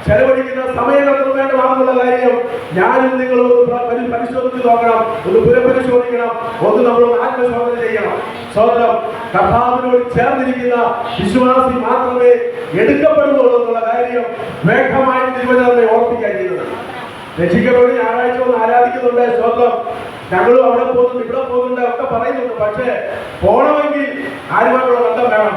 Speaker 1: ചെലവഴിക്കുന്ന സമയം എത്ര വേണ്ടമാണെന്നുള്ള കാര്യം ഞാനും നിങ്ങളും പരിശോധിച്ച് നോക്കണം. ഒന്ന് പുനഃപരിശോധിക്കണം. ഒന്ന് നമ്മൾ ആത്മശോധന ചെയ്യണം. സ്വന്തം കർത്താവിനോട് ചേർന്നിരിക്കുന്ന വിശ്വാസി മാത്രമേ എടുക്കപ്പെടുകയുള്ളൂ എന്നുള്ള കാര്യം വേഗമായിട്ട് തിരുവചനത്തെ ഓർപ്പിക്കാൻ ചെയ്യുന്നത്. രക്ഷിക്കപ്പെട്ട് ഞായറാഴ്ച ഒന്ന് ആരാധിക്കുന്നുണ്ട്. സ്വന്തം ഞങ്ങളും അവിടെ പോകുന്നുണ്ട്, ഇവിടെ പോകുന്നുണ്ട് ഒക്കെ പറയുന്നുണ്ട്. പക്ഷേ പോണമെങ്കിൽ ആരുമായിട്ടുള്ള ബന്ധം വേണം.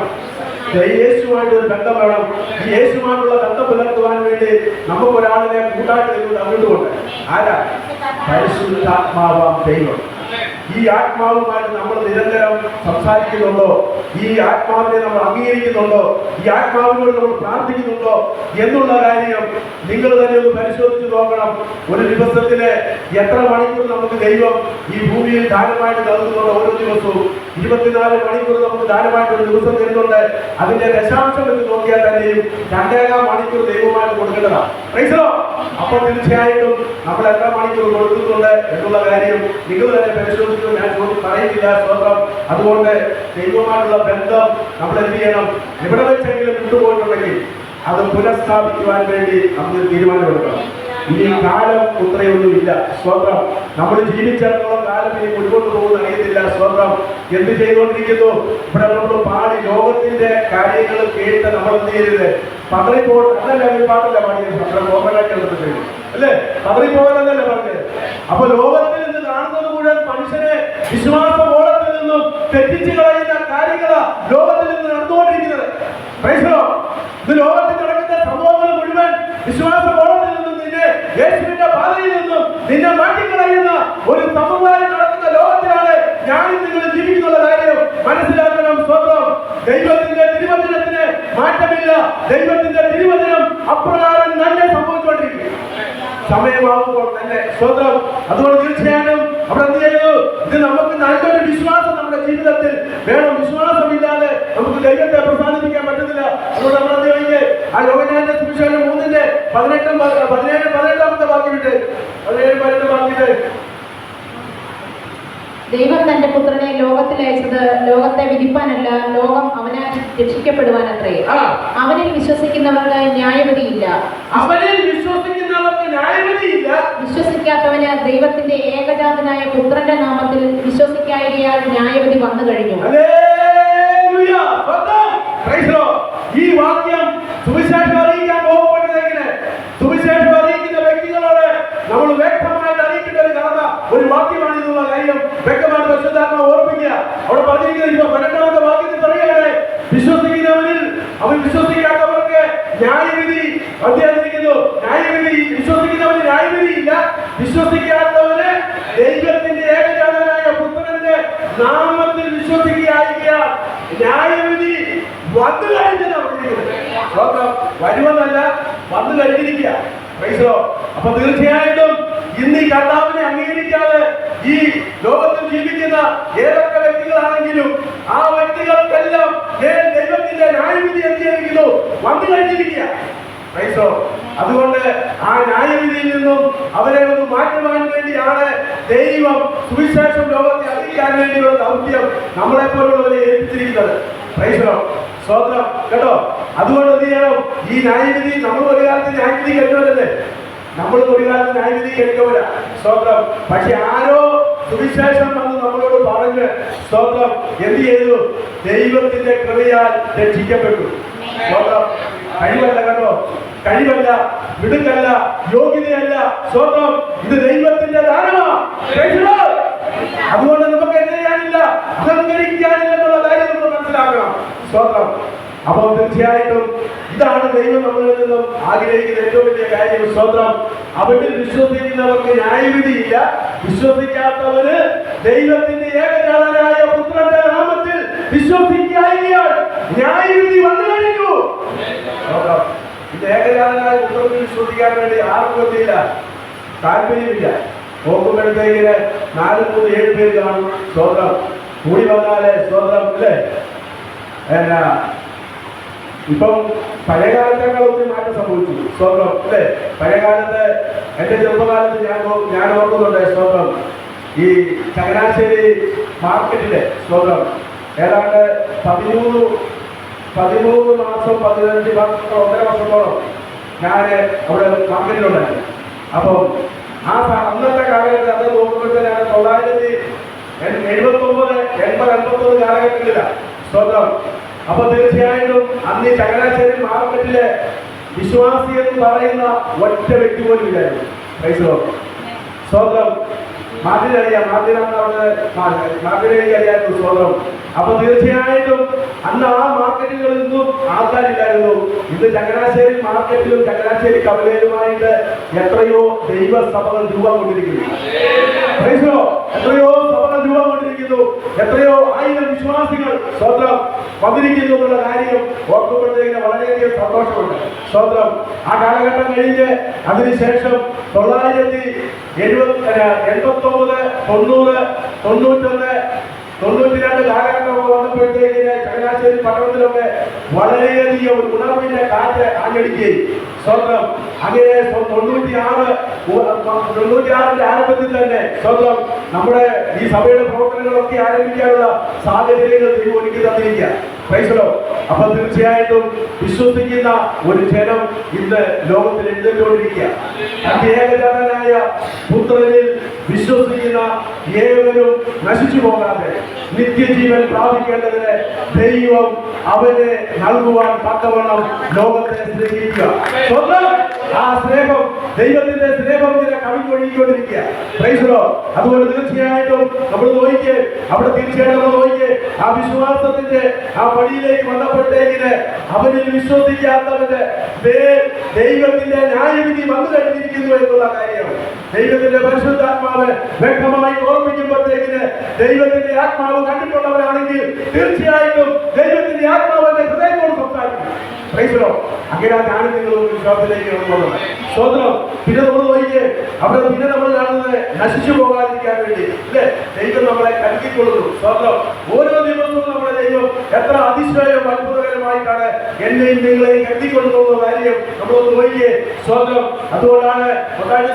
Speaker 1: യേശുമായിട്ടൊരു ബന്ധം വേണം. ഈ യേശുമായിട്ടുള്ള ബന്ധം പുലർത്തുവാൻ വേണ്ടി നമുക്ക് ഒരാളിനെ കൂട്ടായിട്ട് തന്നിട്ടുമുണ്ട്. ആരാ? പരിശുദ്ധാത്മാവാം ദൈവം. ഈ ആത്മാവുമായിട്ട് നമ്മൾ നിരന്തരം സംസാരിക്കുന്നുണ്ടോ? ഈ ആത്മാവിനെ നമ്മൾ അംഗീകരിക്കുന്നുണ്ടോ? ഈ ആത്മാവിനോട് നമ്മൾ പ്രാർത്ഥിക്കുന്നുണ്ടോ എന്നുള്ള കാര്യം നിങ്ങൾ തന്നെ ഒന്ന് പരിശോധിച്ച് നോക്കണം. ഒരു ദിവസത്തില് എത്ര മണിക്കൂർ നമുക്ക് ദൈവം ഈ ഭൂമിയിൽ ദാനമായിട്ട് നൽകുന്നുണ്ട്? ഓരോ ദിവസവും 24 മണിക്കൂർ നമുക്ക് ദാനമായിട്ട് ഒരു ദിവസം തരുന്നുണ്ട്. അതിന്റെ ദശാംശം വെച്ച് നോക്കിയാൽ തന്നെയും 2.5 മണിക്കൂർ ദൈവമായിട്ട് കൊടുക്കേണ്ടതാണ്. അപ്പോൾ തീർച്ചയായിട്ടും നമ്മൾ എത്ര മണിക്കൂർ കൊടുക്കുന്നുണ്ട് എന്നുള്ള കാര്യം നിങ്ങൾ തന്നെ പരിശോധിച്ച് വിശ്വസിച്ചു ഞാൻ ചോദ്യം പറയുന്നില്ല. സ്വന്തം അതുകൊണ്ട് ദൈവമായിട്ടുള്ള ബന്ധം നമ്മൾ എന്ത് ചെയ്യണം? എവിടെ വെച്ചെങ്കിലും വിട്ടുപോയിട്ടുണ്ടെങ്കിൽ അത് പുനഃസ്ഥാപിക്കുവാൻ വേണ്ടി നമുക്ക് തീരുമാനമെടുക്കണം. ഇനി കാലം ഉത്രയൊന്നുമില്ല. സ്വന്തം നമ്മൾ ജീവിച്ചിടത്തോളം കാലം ഇനി മുൻപോട്ട് പോകുന്ന അറിയത്തില്ല. സ്വന്തം എന്ത് ചെയ്തുകൊണ്ടിരിക്കുന്നു? ഇവിടെ നമ്മൾ പാടി ലോകത്തിന്റെ കാര്യങ്ങൾ കേട്ട് നമ്മൾ എന്ത് ചെയ്യരുത്? പതറിപ്പോൾ അതല്ല ഒരു പാട്ടല്ല പാടിയത്, നമ്മുടെ ഗോപനായിട്ട് എടുത്തിട്ടുണ്ട് അല്ലേ? പതറിപ്പോകാനല്ലേ പറഞ്ഞത്? അപ്പൊ ലോകത്തിൽ നിന്ന് കാണുന്നത് മുഴുവൻ മനുഷ്യനെ വിശ്വാസ ബോധത്തിൽ നിന്നും തെറ്റിച്ച് കളയുന്ന കാര്യങ്ങളാ ലോകത്തിൽ നിന്ന് നടന്നുകൊണ്ടിരിക്കുന്നത്. ഇത് ലോകത്തിൽ നടക്കുന്ന സംഭവങ്ങൾ മുഴുവൻ വിശ്വാസ ബോധത്തിൽ നിന്നും നിന്നെ യേശുവിന്റെ പാതയിൽ നിന്നും നിന്നെ മാറ്റിക്കളയുന്ന ഒരു സമുദായം നടക്കുന്ന ലോകത്തിലാണ് ഞാനും നിങ്ങൾ ജീവിക്കുന്ന കാര്യം മനസ്സിലാക്കണം. സ്വന്തം ദൈവത്തിന്റെ തിരുവചനത്തിന് മാറ്റമില്ല. ദൈവത്തിന്റെ തിരുവചനം അപ്രകാരം തന്നെ സംഭവിച്ചുകൊണ്ടിരിക്കും സമയമാകുമ്പോൾ തന്നെ. സ്വന്തം അതുകൊണ്ട് തീർച്ചയായും അവിടെ എന്ത് ചെയ്യുന്നു? ഇത് നമുക്ക് നല്ലൊരു വിശ്വാസം നമ്മുടെ ജീവിതത്തിൽ വേണം. വിശ്വാസമില്ലാതെ നമുക്ക് ദൈവത്തെ പ്രസാദിപ്പിക്കാൻ പറ്റത്തില്ല. അതുകൊണ്ട് നമ്മൾ എന്ത് ചെയ്യേ? ആ യോഹന്നാന്റെ സുവിശേഷം 3:17-18 വാക്യം വിട്ട് 17-18 വാക്യം.
Speaker 2: ദൈവം തന്റെ പുത്രനെ ലോകത്തിൽ അയച്ചത് ലോകത്തെ വിധിപ്പാനല്ല, ലോകം അവനാൽ രക്ഷിക്കപ്പെടുവാനത്രേ. അവനിൽ വിശ്വസിക്കുന്നവർക്ക് ന്യായവിധിയില്ല.
Speaker 1: അവനിൽ വിശ്വസിക്കുന്നവർക്ക് ന്യായവിധിയില്ല.
Speaker 2: വിശ്വസിക്കാത്തവന് ദൈവത്തിന്റെ ഏകജാതനായ പുത്രന്റെ നാമത്തിൽ വിശ്വസിക്കായികയാൽ ന്യായവിധി വന്നു കഴിഞ്ഞു.
Speaker 1: ഈ വാക്യം സുവിശേഷം അറിയിക്കാൻ പോകുന്നത് എങ്ങനെ? സുവിശേഷം അറിയിക്കുന്ന വ്യക്തികളോട് നമ്മൾ വ്യക്തമായിട്ട് അറിയിക്കേണ്ട ഒരു കഥ ഒരു വാക്യമാണ് എന്നുള്ള കാര്യം വ്യക്തമായിട്ട് പരിശുദ്ധാത്മാവ് ഓർമ്മിക്കുക. അവിടെ പറഞ്ഞിരിക്കുന്നത് 12-ാമത്തെ വാക്യത്തിൽ പറയുകയാണ്, വിശ്വസിക്കുന്നവനിൽ അവൻ വിശ്വസിക്കാത്തവർക്ക് ന്യായവിധി അധ്യാനിക്കുന്നു. ന്യായവിധി വിശ്വസിക്കുന്നവന് ന്യായവിധിയില്ല. വിശ്വസിക്കാത്തവന് ദൈവത്തിന്റെ ഏകജാതനായ പുത്രന്റെ നാമത്തിൽ വിശ്വസിക്കുകയായിരിക്കാം ന്യായവിധി വന്നു കഴിഞ്ഞതാണ്. വരുമെന്നല്ല, വന്നു കഴിഞ്ഞിരിക്കുക. അപ്പൊ തീർച്ചയായിട്ടും ഇന്ന് ഈ കർത്താവിനെ അംഗീകരിക്കാതെ ഈ ലോകത്തിൽ ജീവിക്കുന്ന ഏതൊക്കെ വ്യക്തികളാണെങ്കിലും ആ വ്യക്തികൾക്കെല്ലാം ദൈവത്തിന്റെ ന്യായവിധി എന്തിയിരിക്കുന്നു? വന്നു കഴിഞ്ഞിരിക്കുക. അതുകൊണ്ട് ആ ന്യായവിധിയിൽ നിന്നും അവരെ ഒന്ന് മാറ്റുവാൻ വേണ്ടിയാണ് ദൈവം സുവിശേഷം ലോകത്തെ അറിയിക്കാൻ വേണ്ടിയുള്ള ദൗത്യം നമ്മളെപ്പോലുള്ളവരെ ഏൽപ്പിച്ചിരിക്കുന്നത്. സ്വന്തം കേട്ടോ. അതുകൊണ്ട് എന്ത് ചെയ്യണം? ഈ ന്യായവിധി നമ്മൾ ഒരു കാലത്ത് ന്യായവിധി കഴിവല്ലേ? നമ്മൾ ഒരു കാലത്ത് ന്യായവിധി കഴിക്കൂല. സ്വന്തം പക്ഷെ ആരോ സുവിശേഷം വന്ന് നമ്മളോട് പറഞ്ഞ് സ്വന്തം എന്ത് ചെയ്തു? ദൈവത്തിന്റെ കൃപയാൽ രക്ഷിക്കപ്പെട്ടു. സ്വന്തം കഴിവല്ല കേട്ടോ, കഴിവല്ല, മിടുക്കല്ല, യോഗ്യതയല്ല. സ്വന്തം ഇത് ദൈവത്തിന്റെ ദാനമാണ്. അതുകൊണ്ട് നമുക്ക് എന്ത് ചെയ്യാനില്ല, അഹങ്കരിക്കാനില്ല എന്നുള്ള കാര്യം നമ്മൾ മനസ്സിലാക്കണം. സ്വന്തം അപ്പോൾ തീർച്ചയായിട്ടും ഇതാണ് ദൈവം നമ്മളിൽ നിന്നും ആഗ്രഹിക്കുന്ന ഏറ്റവും വലിയ കാര്യം. സ്വന്തം അവരിൽ വിശ്വസിക്കുന്നവർക്ക് ന്യായവിധിയില്ല. വിശ്വസിക്കാത്തവര് ദൈവത്തിന്റെ ഏകജാതനായ പുത്രന്റെ നാമത്തിൽ വിശ്വസിക്കായികയാൽ ന്യായവിധി വന്നു കഴിഞ്ഞു. ഇത് ഏകജാതനായ പുത്രത്തിൽ വിശ്വസിക്കാൻ വേണ്ടി ആർക്കും എന്തില്ല, താല്പര്യമില്ല. നോക്കുമ്പോഴത്തേക്കിന് 4-7 പേര് കാണും. സ്വന്തം കൂടി വന്നാലേ സ്വന്തം അല്ലേ? ഇപ്പം പഴയകാലത്തേക്കാൾ ഒത്തിരി മാറ്റം സംഭവിച്ചു. സ്വന്തം അല്ലേ? പഴയകാലത്ത് എന്റെ ചെറുപ്പകാലത്ത് ഞാൻ ഓർക്കുന്നുണ്ട്. സ്വന്തം ഈ ചങ്ങനാശ്ശേരി മാർക്കറ്റിലെ സ്വന്തം ഏതാണ്ട് 13 മാസം 15 മാസം 1.5 വർഷത്തോളം ഞാൻ അവിടെ മാർക്കറ്റിലുണ്ടായിരുന്നു. അപ്പം അന്നത്തെ കാലഘട്ടത്തിൽ അത് നോക്കുമ്പോഴത്തേക്കാണ് 1979-80-81 കാലഘട്ടത്തിലാണ് സ്വന്തം. അപ്പൊ തീർച്ചയായിട്ടും അന്ന് ചങ്ങനാശ്ശേരി മാർക്കറ്റിലെ വിശ്വാസി എന്ന് പറയുന്ന ഒറ്റ വ്യക്തി പോലും ഇല്ലായിരുന്നു. സ്വന്തം മാർട്ടിനറിയാം, മാർട്ടിനറിയായിരുന്നു സ്വന്തം. അപ്പൊ തീർച്ചയായിട്ടും അന്ന് ആ മാർക്കറ്റുകളിൽ നിന്നും ആൾക്കാരില്ലായിരുന്നു. ഇന്ന് ചങ്ങനാശ്ശേരി മാർക്കറ്റിലും ചങ്ങനാശ്ശേരി കവലയിലുമായിട്ട് എത്രയോ ദൈവസഭകൾ രൂപം കൊണ്ടിരിക്കുന്നു. എത്രയോ സഭകൾ രൂപം കൊണ്ടിരിക്കുന്നു. എത്രയോ 1000 വിശ്വാസികൾ സ്വന്തം വന്നിരിക്കുന്നു എന്നുള്ള കാര്യം ഓർക്കുമ്പോഴത്തേക്ക് വളരെയധികം സന്തോഷമുണ്ട്. സ്വന്തം ആ കാലഘട്ടം കഴിഞ്ഞ് അതിനുശേഷം 1989, 90, 91, 92 കാലഘട്ടമൊക്കെ വന്നപ്പോഴത്തേക്ക് ചങ്ങനാശ്ശേരി പട്ടണത്തിലൊക്കെ വളരെയധികം ഒരു ഉണർവിന്റെ കാറ്റ് ആഞ്ഞടിക്കുകയും സ്വന്തം അങ്ങനെ 96 ആരംഭത്തിൽ തന്നെ സ്വന്തം നമ്മുടെ ഈ സഭയുടെ പ്രവർത്തനങ്ങളൊക്കെ ആരംഭിക്കാനുള്ള സാഹചര്യങ്ങൾ ദൈവം ഒരുക്കി തന്നിരിക്കുക. ക്രൈസ്തവരോ, അപ്പൊ തീർച്ചയായിട്ടും വിശ്വസിക്കുന്ന ഒരു ജനം ഇന്ന് ലോകത്തിൽ എഴുന്നേറ്റുകൊണ്ടിരിക്കുക. ഏകജാതനായ പുത്രനിൽ വിശ്വസിക്കുന്ന ഏവരും നശിച്ചു പോകാതെ നിത്യജീവൻ പ്രാപിക്കേണ്ടതിന് ദൈവം അവനെ നൽകുവാൻ തക്കവണ്ണം ലോകത്തെ സ്നേഹിക്കുക. സ്വന്തം ആ സ്നേഹം, ദൈവത്തിന്റെ സ്നേഹം ഇതിനെ കവിഞ്ഞൊഴുകിക്കൊണ്ടിരിക്കുക. ക്രൈസ്തവരോ, അതുകൊണ്ട് തീർച്ചയായിട്ടും നമ്മൾ നോക്കിക്കേ, അവിടെ തീർച്ചയായിട്ടും നമ്മൾ നോക്കിക്കേ, ആ വിശ്വാസത്തിന്റെ ആ പടിയിലേക്ക് ബന്ധപ്പെട്ടെങ്കില് അവനിൽ വിശ്വസിക്കാത്തവന്റെ ദൈവത്തിന്റെ ന്യായവിധി വന്നു കഴിഞ്ഞിരിക്കുന്നു എന്നുള്ള കാര്യം ദൈവത്തിന്റെ പരിശുദ്ധാത്മാവ് വ്യക്തമായി ഓർമ്മിക്കുമ്പോഴത്തേക്കിന് ദൈവത്തിന്റെ ആത്മാവ് കണ്ടിട്ടുള്ളവരാണെങ്കിൽ തീർച്ചയായിട്ടും ദൈവത്തിന്റെ ആത്മാവിന്റെ ഹൃദയത്തോട് സംസാരിക്കും. ക്രൈസ്തവരോ, അങ്ങനെ ഞാനും നിങ്ങളും വിശ്വാസത്തിലേക്ക് വന്നത് സ്വന്തം. പിന്നെ നമ്മൾ നോക്കിയേ, അവിടെ പിന്നെ നമ്മൾ കാണുന്നത് നശിച്ചു പോകാതിരിക്കാൻ വേണ്ടി അല്ലേ ദൈവം നമ്മളെ കരുതിക്കൊള്ളുന്നു. സ്വന്തം ഓരോ ദിവസവും നമ്മുടെ ദൈവം എത്ര അതിശയവും അത്ഭുതകരമായിട്ടാണ് എന്നെയും നിങ്ങളെയും കരുതിക്കൊള്ളുന്ന കാര്യം നമ്മളൊന്ന് നോക്കിയേ. സ്വന്തം അതുകൊണ്ടാണ്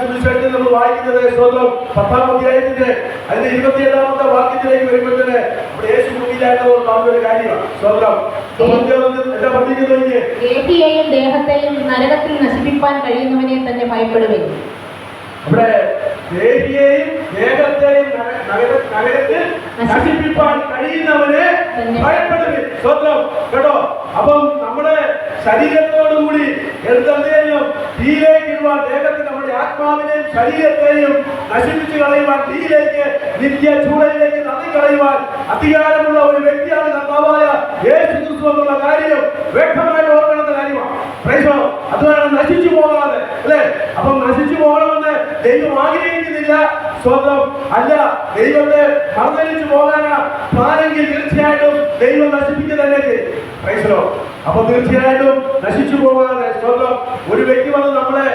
Speaker 1: സുവിശേഷത്തിൽ നമ്മൾ വായിക്കുന്നത് സ്വന്തം 10-ാം അധ്യായത്തിന്റെ അതിന്റെ 27-ാമത്തെ വാക്യത്തിലേക്ക് വരുമ്പോഴത്തേന് നമ്മുടെ യേശു ഭൂമിയിലായിട്ടുള്ള പറഞ്ഞൊരു കാര്യമാണ്. സ്വന്തം എന്താ പറഞ്ഞിരിക്കുന്നത് നോക്കിയേ,
Speaker 2: ദേഹിയെയും ദേഹത്തെയും നരകത്തിൽ നശിപ്പിക്കാൻ കഴിയുന്നവനെ തന്നെ ഭയപ്പെടുവിൻ.
Speaker 1: ഇവിടെ ദേഹിയെയും ദേഹത്തെയും നരകത്തിൽ നശിപ്പിക്കാൻ കഴിയുന്നവനെ ഭയപ്പെടുവിൻ. സ്വന്തം കേട്ടോ. അപ്പം നമ്മുടെ ശരീരത്തോടുകൂടി എന്തെങ്കിലും തീയിലേക്ക് ഇടുവാൻ, ദേഹത്തിൽ നമ്മുടെ ആത്മാവിനെയും ശരീരത്തെയും നശിപ്പിച്ചു കളയുവാൻ, തീയിലേക്ക് നിത്യ ചൂടയിലേക്ക് തള്ളിക്കളയുവാൻ അധികാരമുള്ള ഒരു വ്യക്തിയാണ് കർത്താവായ യേശു ക്രിസ്തു എന്നുള്ള കാര്യം വ്യക്തമായി ഓർക്കണമെന്ന കാര്യമാണ്. പ്രൈസോ, അതുകൊണ്ട് നശിച്ചു പോകാതെ അല്ലേ. അപ്പം നശിച്ചു പോകണമെന്ന് ദൈവം ആഗ്രഹിക്കുന്നില്ല. സ്വന്തം അല്ല, ദൈവത്തെ മറന്നലിച്ചു പോകാനാ പ്ലാനെങ്കിൽ തീർച്ചയായിട്ടും ദൈവം നശിപ്പിക്കുക തന്നെ ചെയ്യും. പ്രൈസോ, അപ്പൊ തീർച്ചയായിട്ടും നശിച്ചു പോകാതെ സ്വന്തം ഒരു വ്യക്തി വന്ന് നമ്മളെ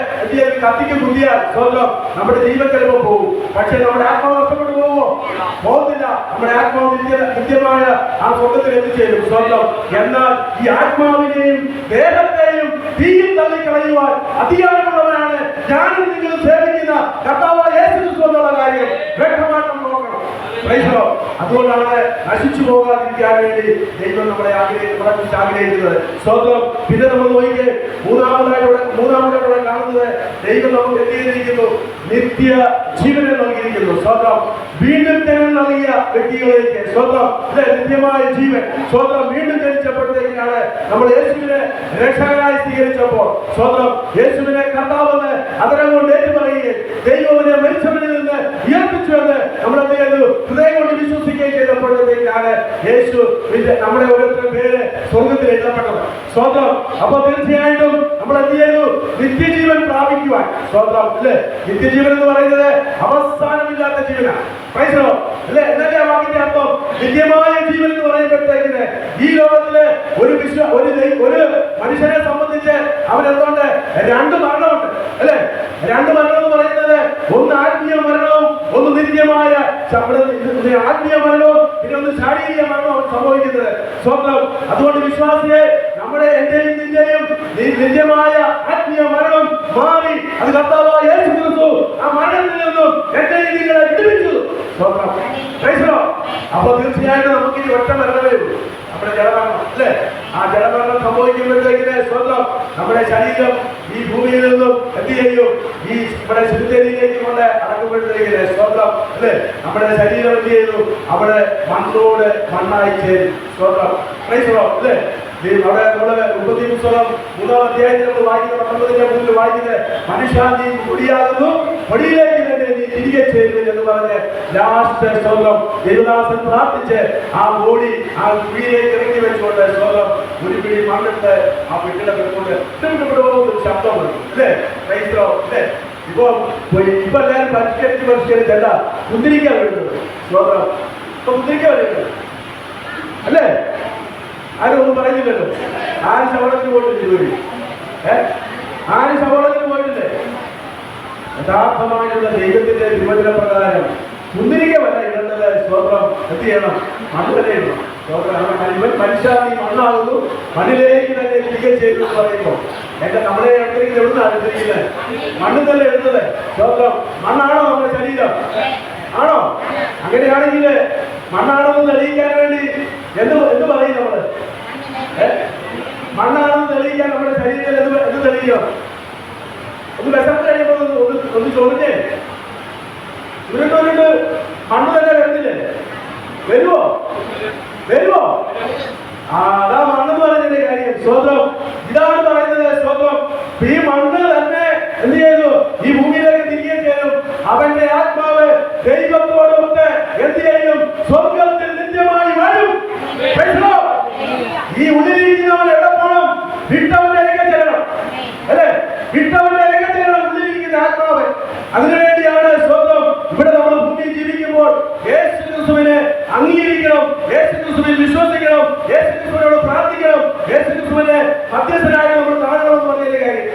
Speaker 1: കത്തിക്ക് കുത്തിയാൽ സ്വന്തം നമ്മുടെ ജീവൻ ചിലപ്പോൾ പോകും. പക്ഷെ നമ്മുടെ ആത്മാവ് നഷ്ടപ്പെട്ടു പോകുമോ? പോകത്തില്ല. നമ്മുടെ ആത്മാവ് നിത്യമായ ആ സ്വർഗത്തിൽ എത്തിച്ചേരും. സ്വന്തം എന്നാൽ ഈ ആത്മാവിനെയും ദേഹത്തെയും തീയിൽ തള്ളിക്കളയുവാൻ അധികാരമുള്ളവനാണ് ഞാനും നിങ്ങളും സേവിക്കുന്ന കർത്താവായ യേശു ക്രിസ്തു എന്നുള്ള കാര്യം വ്യക്തമായിട്ട് നമ്മൾ നോക്കണം. അതുകൊണ്ടാണ് നശിച്ചു പോകാതിരിക്കാൻ വേണ്ടി ദൈവം നമ്മളെ ആഗ്രഹിക്കുന്നത്. സ്വന്തം പിന്നെ നമ്മൾ നോക്കിയേ, മൂന്നാമതായിട്ട് കാണുന്നത് ദൈവം നമുക്ക് എത്തിയിരിക്കുന്നു, നിത്യ ജീവനെ നൽകിയിരിക്കുന്നു. സ്വന്തം വീണ്ടും ജനം നൽകിയ വ്യക്തികളിലേക്ക് സ്വന്തം നിത്യമായ ജീവൻ സ്വന്തം വീണ്ടും ജനിച്ചപ്പോഴത്തേക്കാണ് നമ്മൾ യേശുവിനെ രക്ഷകനായി സ്വീകരിച്ചപ്പോൾ സ്വന്തം യേശുവിനെ കർത്താവെന്ന് അതരം കൊണ്ട് ഏറ്റുപറയുകയും ദൈവവിനെ മരിച്ചവനിൽ നിന്ന് ഉയർപ്പിച്ചു എന്ന് നമ്മൾ എന്ത് ചെയ്തു? ഹൃദയം കൊണ്ട് വിശ്വസിക്കുകയും ചെയ്തപ്പോഴത്തേക്കാണ് യേശു നമ്മുടെ ഓരോരുത്തരുടെ പേര് സ്വർഗത്തിൽ എഴുതപ്പെട്ടത്. സ്വന്തം അപ്പൊ തീർച്ചയായിട്ടും നമ്മൾ എന്ത് ചെയ്തു? നിത്യജീവൻ പ്രാപിക്കുവാൻ സ്വന്തം അല്ലേ. നിത്യജീവൻ എന്ന് പറയുന്നത് അവസാനമില്ലാത്ത ജീവനാണ്. മനസ്സിലോ അല്ലെ? എന്നല്ലേ വാക്കിന്റെ അർത്ഥം? നിത്യമായ ജീവൻ എന്ന് പറയുമ്പോഴത്തേക്കിന് ഈ ലോകത്തില് ഒരു മനുഷ്യനെ സംബന്ധിച്ച് അവൻ എന്തുകൊണ്ട് രണ്ട് മരണമുണ്ട് അല്ലെ. രണ്ട് മരണം എന്ന് പറയുന്നത് ഒന്ന് ആത്മീയ മരണവും ഒന്ന് നിത്യമായ ആത്മീയ മരണവും പിന്നെ ഒന്ന് ശാരീരിക മരണവും അവൻ സംഭവിക്കുന്നത് സ്വന്തം. അതുകൊണ്ട് വിശ്വാസിയെ നമ്മുടെ എന്റെയും നിന്റെയും നിത്യമായ ആത്മീയ മരണം മാറി അത് കർത്താവായ യേശു ക്രിസ്തു ആ മരണത്തിൽ നിന്നും എന്റെയും നിങ്ങളെ വിടുവിച്ചു. അപ്പൊ തീർച്ചയായിട്ടും നമുക്ക് ഇനി ഒറ്റ മരണമേ ഉള്ളൂ, നമ്മുടെ ജലമരണം അല്ലെ. ആ ജലമരണം സംഭവിക്കുമ്പോഴത്തേക്കിന് സ്വന്തം നമ്മുടെ ശരീരം ഈ ഭൂമിയിൽ നിന്നും എന്ത് ചെയ്യും? ഈ ഇവിടെ ശുദ്ധരിയിലേക്ക് കൊണ്ട് അടക്കുമ്പോഴത്തേക്കിന് സ്വന്തം അല്ലെ നമ്മുടെ ശരീരം എന്ത് ചെയ്തു? അവിടെ മണ്ണോട് മണ്ണായി ചേരും. സ്വന്തം അല്ലേ. അവിടെ നമ്മള് ഉൽപ്പത്തി പുസ്തകം 3-ാം അധ്യായത്തിൽ നമ്മൾ വായിക്കുന്ന 19-ന്റെ വായിക്കുന്നത് മനുഷ്യാന്തി പൊടിയാകുന്നു, പൊടിയിലേക്ക് തന്നെ നീ തിരികെ ചേരുന്നു എന്ന് പറഞ്ഞ് ലാസ്റ്റ് സ്വന്തം ദേവദാസൻ പ്രാർത്ഥിച്ച് ആ ബോഡി ആ കുഴിയിലേക്ക് ഇറക്കി വെച്ചുകൊണ്ട് സ്വന്തം ഒരു പിടി മണ്ണിട്ട് ആ വീട്ടിലെ പെട്ടുകൊണ്ട് ഒരു ശബ്ദം വന്നു അല്ലേ. ക്രൈസ്തവോ അല്ലേ. ഇപ്പൊ എല്ലാവരും പരിഷ്കരിച്ചല്ല കുന്തിരിക്കാൻ വരുന്നത് സ്വന്തം. ഇപ്പൊ കുന്തിരിക്കാൻ വരുന്നത് അല്ലേ. ആരും ഒന്നും പറയുന്നില്ലല്ലോ. ആര് ശവടത്തിന് പോയിട്ടില്ല ജോലി? ആര് ശവടത്തിന് പോയിട്ടില്ലേ? യഥാർത്ഥമായിട്ടുള്ള ദൈവത്തിന്റെ വിഭജന പ്രകാരം കുന്തിരിക്കമല്ല ഇടേണ്ടത്, സ്വന്തം എന്ത് ചെയ്യണം? മണ്ണ് തന്നെ ഇടണം. ഇവൻ മനുഷ്യ നീ മണ്ണാകുന്നു, മണ്ണിലേക്ക് തന്നെ തിരികെ ചെയ്തു എന്ന് പറയുമ്പോൾ നമ്മളെ എടുത്തിരിക്കുന്നത് എവിടുന്നാണ് എടുത്തിരിക്കുന്നത്? മണ്ണ് തന്നെ എടുത്തത്. സ്വന്തം മണ്ണാണോ നമ്മുടെ ശരീരം? ആണോ? അങ്ങനെയാണെങ്കിൽ മണ്ണാണെന്ന് തെളിയിക്കാൻ വേണ്ടി എന്ത് പറയും നമ്മള്? മണ്ണാണെന്ന് തെളിയിക്കാൻ നമ്മുടെ ശരീരത്തിൽ എന്ത് തെളിയിക്കണം? ഒന്ന് വിശപ്പ് കഴിയുമ്പോൾ ഒന്ന് ചോദിച്ചേ. ഉരുണ്ട് മണ്ണ് തന്നെ വരുന്നില്ലേ? വരുമോ? അതാ മണ്ണെന്ന് പറയുന്നതിന്റെ കാര്യം. സ്വന്തം ഇതാണ് പറയുന്നത്. സ്വന്തം ഈ മണ്ണ് തന്നെ എന്ത് ചെയ്തു? ഈ ഭൂമിയിലേക്ക് തിരികെ ചേരും. അവന്റെ ആത്മാവ് ദൈവത്തോടൊത്ത് എന്ത് ചെയ്യും? സ്വർഗത്തിൽ നിത്യമായി വരും. ഈ ഉള്ളിലിരിക്കുന്നവൻ എവിടെ പോകണം? വിട്ടവന്റെ അരികെ ചെല്ലണം, അല്ലെ? വിട്ടവന്റെ അരികെ ചെല്ലണം ഉള്ളിലിരിക്കുന്ന ആത്മാവ്. അതിനുവേണ്ടിയാണ് സ്വന്തം ഇവിടെ നമ്മൾ ഭൂമിയിൽ ജീവിക്കുമ്പോൾ യേശു ക്രിസ്തുവിനെ അംഗീകരിക്കണം, യേശു ക്രിസ്തുവിൽ വിശ്വസിക്കണം, യേശു ക്രിസ്തുവിനോട് പ്രാർത്ഥിക്കണം, യേശു ക്രിസ്തുവിനെ മധ്യസ്ഥനായി നമ്മൾ കാണണമെന്ന് പറഞ്ഞതിന്റെ കാര്യം.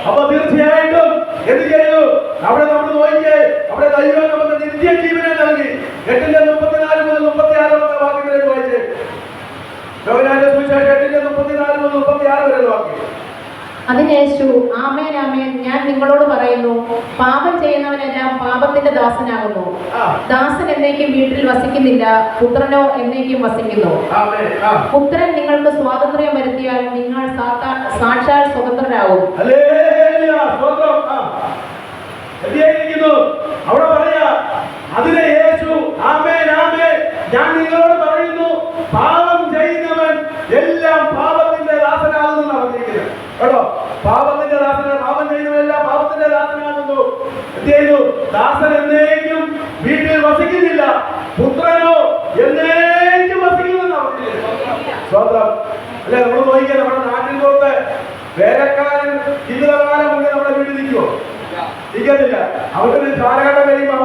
Speaker 1: അപ്പൊ തീർച്ചയായിട്ടും എന്ത് ചെയ്തു? അവിടെ നമ്മൾ നോക്കിയേ, അവിടെ ദൈവം നമുക്ക് നിത്യജീവനെ നൽകി. 8:34 മുതൽ 36 വാക്യങ്ങളിലേക്ക് വായിച്ചേ. യോഹന്നാന്റെ സുവിശേഷം 8:34 മുതൽ 36 വരെ വാക്യം.
Speaker 2: അതിന് യേശു, ആമേൻ ആമേൻ, ഞാൻ നിങ്ങളോട് പറയുന്നു, പാപം ചെയ്യുന്നവനെല്ലാം പാപത്തിന്റെ ദാസനാകുന്നു. ദാസൻ എന്നേക്കും വീട്ടിൽ വസിക്കുന്നില്ല, പുത്രനോ എന്നേക്കും വസിക്കുന്നു. പുത്രൻ നിങ്ങൾക്ക് സ്വാതന്ത്ര്യം വരുത്തിയാൽ നിങ്ങൾ സാക്ഷാൽ സ്വതന്ത്രരാകും.
Speaker 1: അവിടെ പറയാ, അതിനെ യേശു, ആമേൻ ആമേൻ, ഞാൻ നിങ്ങളോട് പറയുന്നു, പാപം ചെയ്യുന്നവൻ എല്ലാം പാപത്തിന്റെ ദാസനാകുന്നു പറഞ്ഞിരിക്കുന്നത് കേട്ടോ. പാപത്തിന്റെ ദാസന, പാപം ചെയ്യുന്നവരെല്ലാം പാപത്തിന്റെ ദാസനാകുന്നു. എന്ത് ചെയ്തു? ദാസൻ എന്നേക്കും വീട്ടിൽ വസിക്കുന്നില്ല, പുത്രനോ എന്നേക്കും വസിക്കുന്നു പറഞ്ഞിരിക്കുന്നത്. സ്വന്തം അല്ലെ? നമ്മൾ നോക്കിയാൽ നമ്മുടെ നാട്ടിൽ പുറത്ത് വേലക്കാരൻ ജീവിതകാലം മുന്നേ നമ്മുടെ വീട്ടിൽ നിൽക്കുമോ? ഇരിക്കത്തില്ല. അവർക്ക് കാലഘട്ടം കഴിയുമ്പോൾ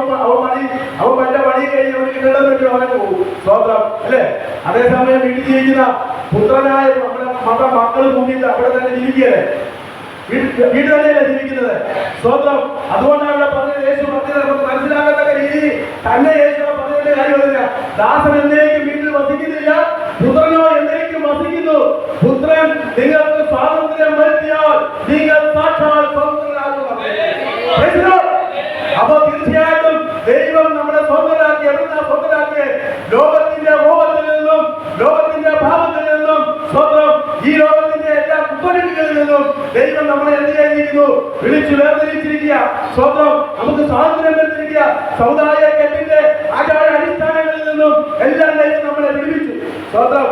Speaker 1: അവൻ മറ്റേ പണി കഴിഞ്ഞ് അവന് കിട്ടണം പറ്റും, അവനെ പോകും. സ്വന്തം അല്ലെ? അതേസമയം വീട്ടിൽ ജീവിക്കുന്ന പുത്രനായ നമ്മുടെ മക്കൾ ഭൂമിയിൽ അവിടെ തന്നെ ജീവിക്കല്ലേ? വീട് തന്നെയല്ലേ ജീവിക്കുന്നത്? സ്വന്തം. അതുകൊണ്ടാണ് ഇവിടെ പറഞ്ഞത്, യേശു പറഞ്ഞത് നമുക്ക് മനസ്സിലാകത്തക്ക രീതി തന്നെ യേശു പറഞ്ഞതിന്റെ കാര്യമില്ല. ദാസൻ എന്നേക്കും വീട്ടിൽ വസിക്കുന്നില്ല, പുത്രനോ എന്നേക്കും വസിക്കുന്നു. പുത്രൻ നിങ്ങൾക്ക് സ്വാതന്ത്ര്യം വരുത്തിയാൽ നിങ്ങൾ സാക്ഷാൽ സ്വതന്ത്രരാകും. അപ്പൊ തീർച്ചയായിട്ടും ദൈവം നമ്മളെ സ്വതന്ത്രരാക്കി. എവിടുന്നാ സ്വതന്ത്രരാക്കിയ? ലോകത്തിന്റെ മോഹത്തിൽ നിന്നും, ലോകത്തിന്റെ ഭാവത്തിൽ നിന്നും, സ്വന്തം ഈ ലോകത്തിന്റെ എല്ലാ കുത്തലികളിൽ നിന്നും ദൈവം നമ്മളെ എന്ത് ചെയ്തിരിക്കുന്നു? വിളിച്ചു വേർതിരിച്ചിരിക്കുക. സ്വന്തം നമുക്ക് സ്വാതന്ത്ര്യം വരുത്തിരിക്കുക. സമുദായ കെട്ടിന്റെ ആചാര അടിസ്ഥാനങ്ങളിൽ നിന്നും എല്ലാം ദൈവം നമ്മളെ വിടുവിച്ചു. സ്വന്തം.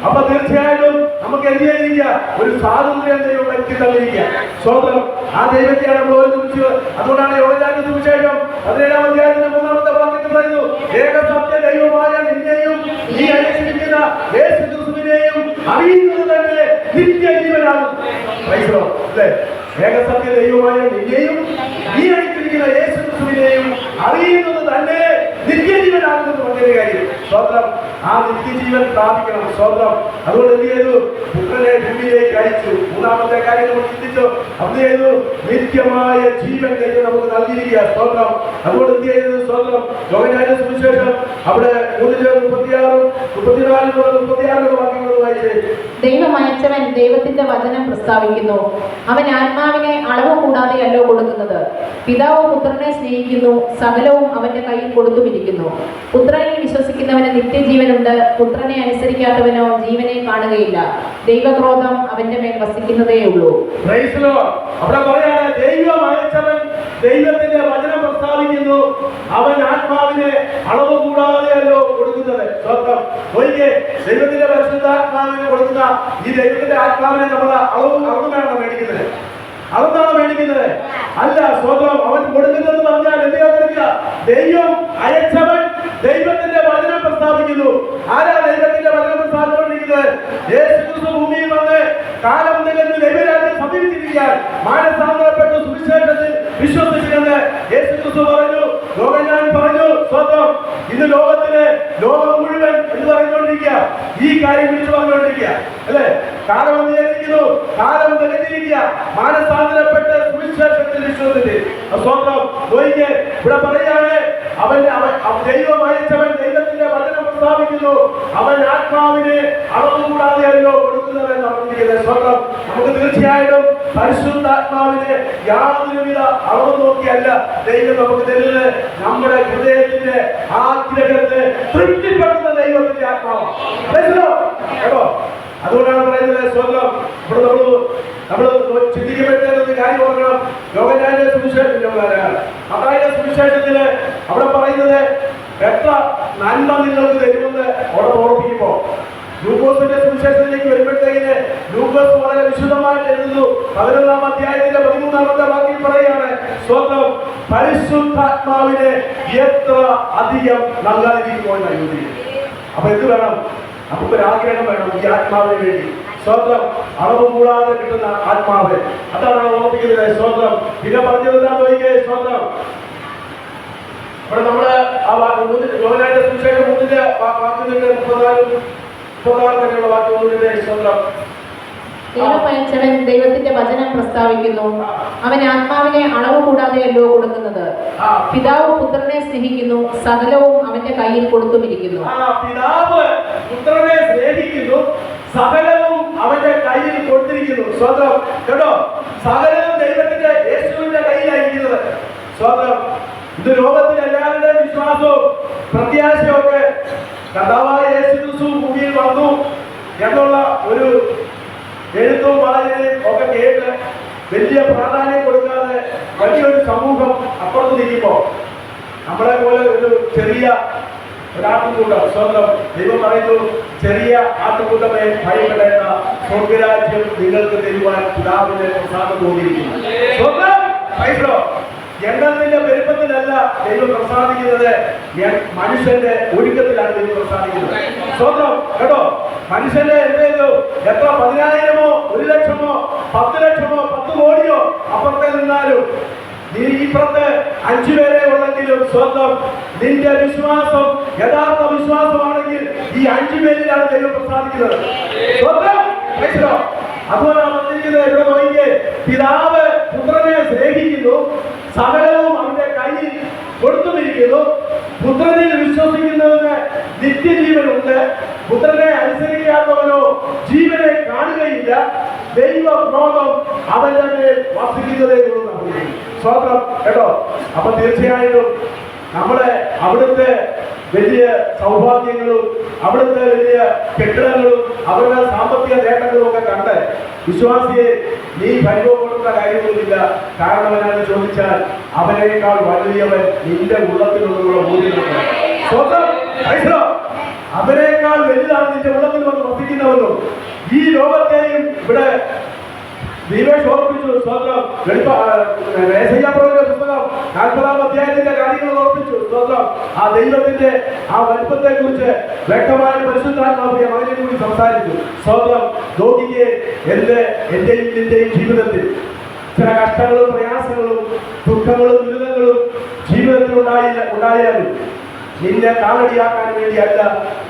Speaker 1: അപ്പൊ തീർച്ചയായിട്ടും നമുക്ക് എന്ത് ചെയ്തിരിക്കുക? ഒരു സ്വാതന്ത്ര്യം ദൈവം വരുത്തി തന്നിരിക്കുക. സ്വന്തം. ആ ദൈവത്തെയാണ് നമ്മൾ ഓർമ്മിച്ചത്. അതുകൊണ്ടാണ് യോഹന്നാന്റെ സുവിശേഷം 17-ാം അധ്യായത്തിന്റെ 3-ാമത്തെ വാക്യത്തിൽ പറയുന്നു, ഏകസത്യ ദൈവമായ നിന്നെയും നീ അയച്ചിരിക്കുന്ന യേശു ക്രിസ്തുവിനെയും അറിയുന്നത് തന്നെ നിത്യജീവനാകും. അല്ലേ? ഏകസത്യ ദൈവമായ നിന്നെയും നീ അയച്ചിരിക്കുന്ന യേശു ക്രിസ്തുവിനെയും അറിയുന്നത് തന്നെ നിത്യജീവനാകുന്നത് പറഞ്ഞൊരു കാര്യം. സ്വന്തം. ആ നിത്യജീവൻ പ്രാപിക്കണം. സ്വന്തം. അതുകൊണ്ട് എന്ത് ചെയ്തു? പുത്രനെ ഭൂമിയിലേക്ക് അയച്ചു. മൂന്നാമത്തെ കാര്യം നമ്മൾ ചിന്തിച്ചു. എന്ത് ചെയ്തു? നിത്യമായ ജീവൻ ദൈവം നമുക്ക് നൽകിയിരിക്കുക. സ്വന്തം. അതുകൊണ്ട് എന്ത് ചെയ്തത്? സ്വന്തം. യോഹന്നാന്റെ സുവിശേഷം അവിടെ 3:34 വാക്യങ്ങൾ വായിച്ചേ.
Speaker 2: ദൈവം അയച്ചവൻ ദൈവത്തിന്റെ വചനം പ്രസ്താവിക്കുന്നു. അവൻ ആത്മാവിനെ അളവ് കൂടാതെയല്ലോ കൊടുക്കുന്നത്. പിതാവ് പുത്രനെ സ്നേഹിക്കുന്നു, സകലവും അവന്റെ കയ്യിൽ കൊടുത്തുമിരിക്കുന്നു. പുത്രനിൽ വിശ്വസിക്കുന്നവന് നിത്യജീവനുണ്ട്, പുത്രനെ അനുസരിക്കാത്തവനോ ജീവനെ കാണുകയില്ല. ദൈവക്രോധം അവന്റെ മേൽ വസിക്കുന്നതേ ഉള്ളൂ.
Speaker 1: അവിടെ പറയാണ്, ദൈവം അയച്ചവൻ ദൈവത്തിന്റെ വചനം പ്രസ്താവിക്കുന്നു, അവൻ ആത്മാവിനെ അളവ് കൂടാതെയല്ലോ കൊടുക്കുന്നത്. സ്വന്തം. ഒരിക്കൽ ദൈവത്തിന്റെ പരിശുദ്ധാത്മാവിനെ കൊടുക്കുന്ന ഈ ദൈവത്തിന്റെ ആത്മാവിനെ നമ്മൾ അളന്നാണ് മേടിക്കുന്നത്. അളന്നാണ് മേടിക്കുന്നത് അല്ല. സ്വന്തം. അവൻ കൊടുക്കുന്നത് പറഞ്ഞാൽ എന്തിനാ? ദൈവം അയച്ചവൻ ദൈവത്തിന്റെ വചനം പ്രസ്താവിക്കുന്നു. ആരാ ദൈവത്തിന്റെ വചനം പ്രസ്താവിച്ചുകൊണ്ടിരിക്കുന്നത്? യേശു ക്രിസ്തു ഭൂമിയിൽ വന്ന് കാലം തികഞ്ഞ് ദൈവരാജ്യം സമീപിച്ചിരിക്കാൻ മാനസാന്തരപ്പെട്ട സുവിശേഷത്തിൽ വിശ്വസിക്കുന്നത് യേശു ക്രിസ്തു പറഞ്ഞു. യോഹന്നാൻ പറഞ്ഞു. സ്വന്തം. ഇന്ന് ലോകം മുഴുവൻ എന്ന് പറഞ്ഞുകൊണ്ടിരിക്കുക, ഈ കാര്യം വിളിച്ചു പറഞ്ഞുകൊണ്ടിരിക്കുക അല്ലെ? കാലം വന്നിരിക്കുന്നു, കാലം തികഞ്ഞിരിക്കുക, മാനസാന്തരപ്പെട്ട സുവിശേഷത്തിൽ വിശ്വസിച്ച്. സ്വന്തം. ഇവിടെ പറയാണ്, ദൈവം അയച്ചവൻ ദൈവത്തിന്റെ വചനം പ്രസ്താവിക്കുന്നു. അവൻ ആത്മാവിനെ അളവുകൂടാതെയല്ലോ കൊടുക്കുന്നത് എന്ന് പറഞ്ഞിരിക്കുന്നത്. സ്വന്തം നമുക്ക് തീർച്ചയായിട്ടും പരിശുദ്ധാത്മാവിനെ യാതൊരുവിധ അളവ് നോക്കിയല്ല ദൈവം നമുക്ക് തരുന്നത്. നമ്മുടെ ഹൃദയത്തിന്റെ ആഗ്രഹത്തെ തൃപ്തിപ്പെടുത്തുന്ന ദൈവത്തിന്റെ ആത്മാവാണ് കേട്ടോ. അതുകൊണ്ടാണ് പറയുന്നത് സ്വന്തം നമ്മൾ ചിന്തിക്കപ്പെട്ട കാര്യം ഓർക്കണം. യോഹന്നാന്റെ സുവിശേഷത്തില് അവിടെ പറയുന്നത് എത്ര നന്മ നിങ്ങൾക്ക് തരുമെന്ന് അവിടെ ഓർപ്പിക്കുമ്പോ ലൂക്കോസിന്റെ സുവിശേഷത്തിലേക്ക് വരുമ്പോഴത്തേക്കിന് ലൂക്കോസ് വളരെ വിശുദ്ധമായിട്ട് എഴുതുന്നു. 11-ാം അധ്യായത്തിന്റെ 13-ാമത്തെ വാക്യം പറയുകയാണ്, സ്വന്തം പരിശുദ്ധാത്മാവിനെ എത്ര അധികം നൽകാതിരിക്കുമോ എന്ന് ചോദിക്കും. അപ്പൊ എന്ത് വേണം? നമുക്കൊരു ആഗ്രഹം വേണം ഈ ആത്മാവിന് വേണ്ടി. സ്വന്തം അളവ് കൂടാതെ കിട്ടുന്ന ആത്മാവ്, അതാണ് ഓർപ്പിക്കുന്നത്. സ്വന്തം പിന്നെ പറഞ്ഞത് നോക്കിയേ. സ്വന്തം ഇവിടെ നമ്മള് ആ യോഹന്നാന്റെ സുവിശേഷം 3-ന്റെ വാക്യത്തിന്റെ 34 വരെയുള്ള വാക്യങ്ങളുടെ സ്വന്തം
Speaker 2: ദൈവമയച്ചവൻ ദൈവത്തിന്റെ വചനം പ്രസ്താവിക്കുന്നു. അവൻ ആത്മാവിനെ അളവ് കൂടാതെയല്ലോ കൊടുക്കുന്നത്. പിതാവ് പുത്രനെ സ്നേഹിക്കുന്നു, സകലവും അവന്റെ കയ്യിൽ കൊടുത്തുമിരിക്കുന്നു.
Speaker 1: പിതാവ് പുത്രനെ സ്നേഹിക്കുന്നു, സകലവും അവന്റെ കയ്യിൽ കൊടുത്തിരിക്കുന്നു. സ്വന്തം കേട്ടോ, സകലവും ദൈവത്തിന്റെ യേശുവിന്റെ കയ്യിലായിരിക്കുന്നത്. സ്വന്തം ഇത് ലോകത്തിലെ എല്ലാവരുടെയും വിശ്വാസവും പ്രത്യാശയും ഒക്കെ കർത്താവായ യേശു ക്രിസ്തു ഭൂമിയിൽ വന്നു എന്നുള്ള ഒരു എഴുത്തും വായനയും ഒക്കെ കേട്ട് വലിയ പ്രാധാന്യം കൊടുക്കാതെ വലിയൊരു സമൂഹം അപ്പുറത്ത് നിൽക്കുമ്പോ നമ്മളെ പോലെ ഒരു ചെറിയ ഒരാട്ടുകൂട്ടം, സ്വന്തം ദൈവം പറയുന്നു, ചെറിയ ആട്ടുകൂട്ടമേ ഭയപ്പെടേണ്ട, സ്വർഗരാജ്യം നിങ്ങൾക്ക് തരുവാൻ പിതാവിനെ പ്രസാദം തോന്നിയിരിക്കുന്നു. സ്വന്തം എണ്ണത്തിന്റെ പെരുപ്പത്തിലല്ല ദൈവം പ്രസാദിക്കുന്നത്, മനുഷ്യന്റെ ഒഴുക്കത്തിലാണ് ദൈവം പ്രസാദിക്കുന്നത്. സ്വന്തം കേട്ടോ, മനുഷ്യന്റെ എന്തേലും എത്ര 10,000-മോ 1,00,000-മോ 10 ലക്ഷമോ 10 കോടിയോ അപ്പുറത്തെ നിന്നാലും നീ ഇപ്പുറത്ത് 5 പേരെ ഉള്ളെങ്കിലും സ്വന്തം നിന്റെ വിശ്വാസം യഥാർത്ഥ വിശ്വാസമാണെങ്കിൽ ഈ 5 പേരിലാണ് ദൈവം പ്രസാദിക്കുന്നത്. സ്വന്തം അതുകൊണ്ടാണ് പറഞ്ഞിരിക്കുന്നത്. ഇവിടെ നോക്കിയേ, പിതാവ് പുത്രനെ സ്നേഹിക്കുന്നു, സകലവും അവന്റെ കയ്യിൽ കൊടുത്തുമിരിക്കുന്നു. പുത്രനിൽ വിശ്വസിക്കുന്നവന് നിത്യജീവനുണ്ട്, പുത്രനെ അനുസരിക്കാത്തവനോ ജീവനെ കാണുകയില്ല, ദൈവക്രോധം അവന്റെ മേൽ വസിക്കുന്നതേ ഉള്ളൂ. സ്വന്തം കേട്ടോ. അപ്പൊ തീർച്ചയായിട്ടും നമ്മളെ അവിടുത്തെ വലിയ സൗഭാഗ്യങ്ങളും അവിടുത്തെ വലിയ കെട്ടിടങ്ങളും അവരുടെ സാമ്പത്തിക നേട്ടങ്ങളും ഒക്കെ കണ്ട് വിശ്വാസിയെ നീ പരിഭവപ്പെടുന്ന കാര്യമൊന്നുമില്ല. കാരണം എന്നാണ് ചോദിച്ചാൽ അവനേക്കാൾ വലിയവൻ നിന്റെ ഉള്ളത്തിലുള്ള മൂല്യമുണ്ട്. സ്വന്തം അവനേക്കാൾ വലുതാണ് നിന്റെ ഉള്ളത്തിൽ വന്ന് വസിക്കുന്നവനും. ഈ ലോകത്തെയും ഇവിടെ ദൈവേഷ് ഓർപ്പിച്ചു. സ്വന്തം പുസ്തകം 40-ാം അധ്യായത്തിന്റെ കാര്യങ്ങൾ ഓർപ്പിച്ചു. സ്വന്തം ആ ദൈവത്തിന്റെ ആ വലുപ്പത്തെ കുറിച്ച് വ്യക്തമായ പരിശുദ്ധാത്മാവിന്റെ മകനെ കൂടി സംസാരിച്ചു. സ്വന്തം നോക്കിക്ക് എന്റെയും നിന്റെയും ജീവിതത്തിൽ ചില കഷ്ടങ്ങളും പ്രയാസങ്ങളും ദുഃഖങ്ങളും ദുരിതങ്ങളും ജീവിതത്തിൽ ഉണ്ടായാലും നിന്നെ കാലടിയാക്കാൻ വേണ്ടിയല്ല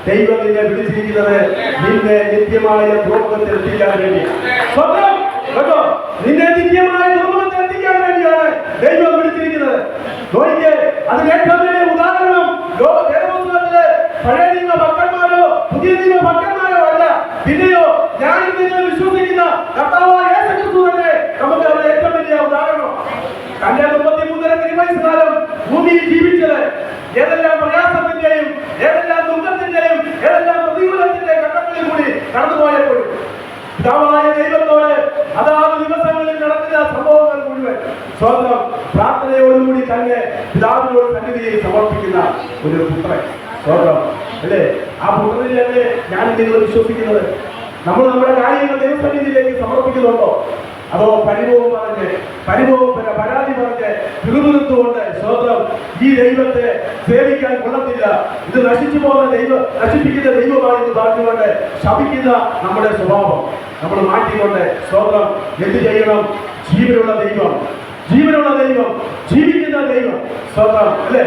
Speaker 1: ദൈവം നിന്നെ വിളിച്ചിരിക്കുന്നത്, നിന്നെ നിത്യമായ ദ്രോഹത്തിൽ എത്തിക്കാൻ വേണ്ടി. സ്വന്തം കേട്ടോ, നിന്നെ നിത്യമായ ദ്രോഹത്തിൽ എത്തിക്കാൻ വേണ്ടിയാണ് ദൈവം വിളിച്ചിരിക്കുന്നത്. നോക്കിയേ, അതിന് ഏറ്റവും വലിയ ഉദാഹരണം വേദപുസ്തകത്തിലെ പഴയ നിയമ ഭക്തന്മാരോ പുതിയ നിയമ ഭക്തന്മാരോ അല്ല, പിന്നെയോ ഞാൻ നിങ്ങൾ വിശ്വസിക്കുന്ന കർത്താവായ യേശു ക്രിസ്തു തന്നെ നമുക്ക് അവിടെ ഏറ്റവും വലിയ ഉദാഹരണം. തന്റെ 33 വയസ്സുകാലം ഭൂമിയിൽ ജീവിച്ചത് ഏതെല്ലാം പ്രയാസത്തിന്റെയും ഏതെല്ലാം ദുഃഖത്തിന്റെയും ഏതെല്ലാം പ്രതികൂലത്തിന്റെയും ഘട്ടങ്ങളിൽ കൂടി കടന്നുപോയപ്പോഴും പിതാവായ ദൈവത്തോട് അതാത് ദിവസങ്ങളിൽ നടക്കുന്ന സംഭവങ്ങൾ മുഴുവൻ സ്വന്തം പ്രാർത്ഥനയോടുകൂടി തന്നെ പിതാവിനോട് സന്നിധിയിൽ സമർപ്പിക്കുന്ന ഒരു പുത്രൻ. സ്വന്തം അല്ലേ? ആ പുത്രനിലല്ലേ ഞാൻ നിങ്ങൾ വിശ്വസിക്കുന്നത്? നമ്മൾ നമ്മുടെ കാര്യങ്ങൾ ദൈവസന്നിധിയിലേക്ക് സമർപ്പിക്കുന്നുണ്ടോ? അതോ പരാതി പറഞ്ഞ് പിറുപിറുത്തുകൊണ്ട് സ്വന്തം ഈ ദൈവത്തെ സേവിക്കാൻ കൊള്ളത്തില്ല, ഇത് നശിപ്പിക്കുന്ന ദൈവമാണെന്ന് പറഞ്ഞുകൊണ്ട് ശപിക്കുന്ന നമ്മുടെ സ്വഭാവം നമ്മൾ മാറ്റിക്കൊണ്ട് സ്വന്തം എന്ത് ചെയ്യണം? ജീവനുള്ള ദൈവം ജീവിക്കുന്ന ദൈവം സ്വന്തം അല്ലേ?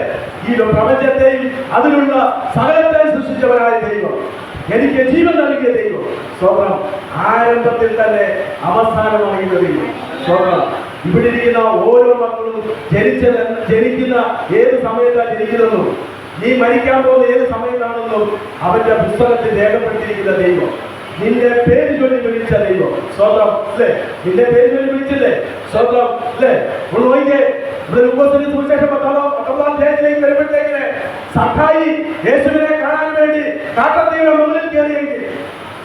Speaker 1: ഈ പ്രപഞ്ചത്തെയും അതിലുള്ള സകലത്തെ സൃഷ്ടിച്ചവരായ ദൈവം, എനിക്ക് ജീവൻ നൽകിയ ദൈവം സ്വന്തം, ആരംഭത്തിൽ തന്നെ അവസാനമായിരുന്ന ദൈവം സ്വന്തം. ഇവിടെ ഇരിക്കുന്ന ഓരോ മക്കളും ജനിക്കുന്ന ഏത് സമയത്താണ് ജനിക്കുന്നതെന്നും നീ മരിക്കാൻ പോകുന്ന ഏത് സമയത്താണെന്നും അവന്റെ പുസ്തകത്തിൽ രേഖപ്പെടുത്തിയിരിക്കുന്ന ദൈവം. നിന്റെ പേര് ചൊല്ലി വിളിച്ച ദൈവം. സ്വന്തം അല്ലേ? നിന്റെ പേര് ചൊല്ലി വിളിച്ചില്ലേ? സ്വന്തം അല്ലേ? ഒന്ന് നോക്കിയേ, ഇവിടെ ലൂക്കോസിന്റെ സുവിശേഷം 19-ാം അധ്യായത്തിലേക്ക് വരുമ്പോഴത്തേക്കിന് സഖായി യേശുവിനെ കാണാൻ വേണ്ടി കാട്ടത്തിയുടെ മുകളിൽ കയറിയെങ്കിൽ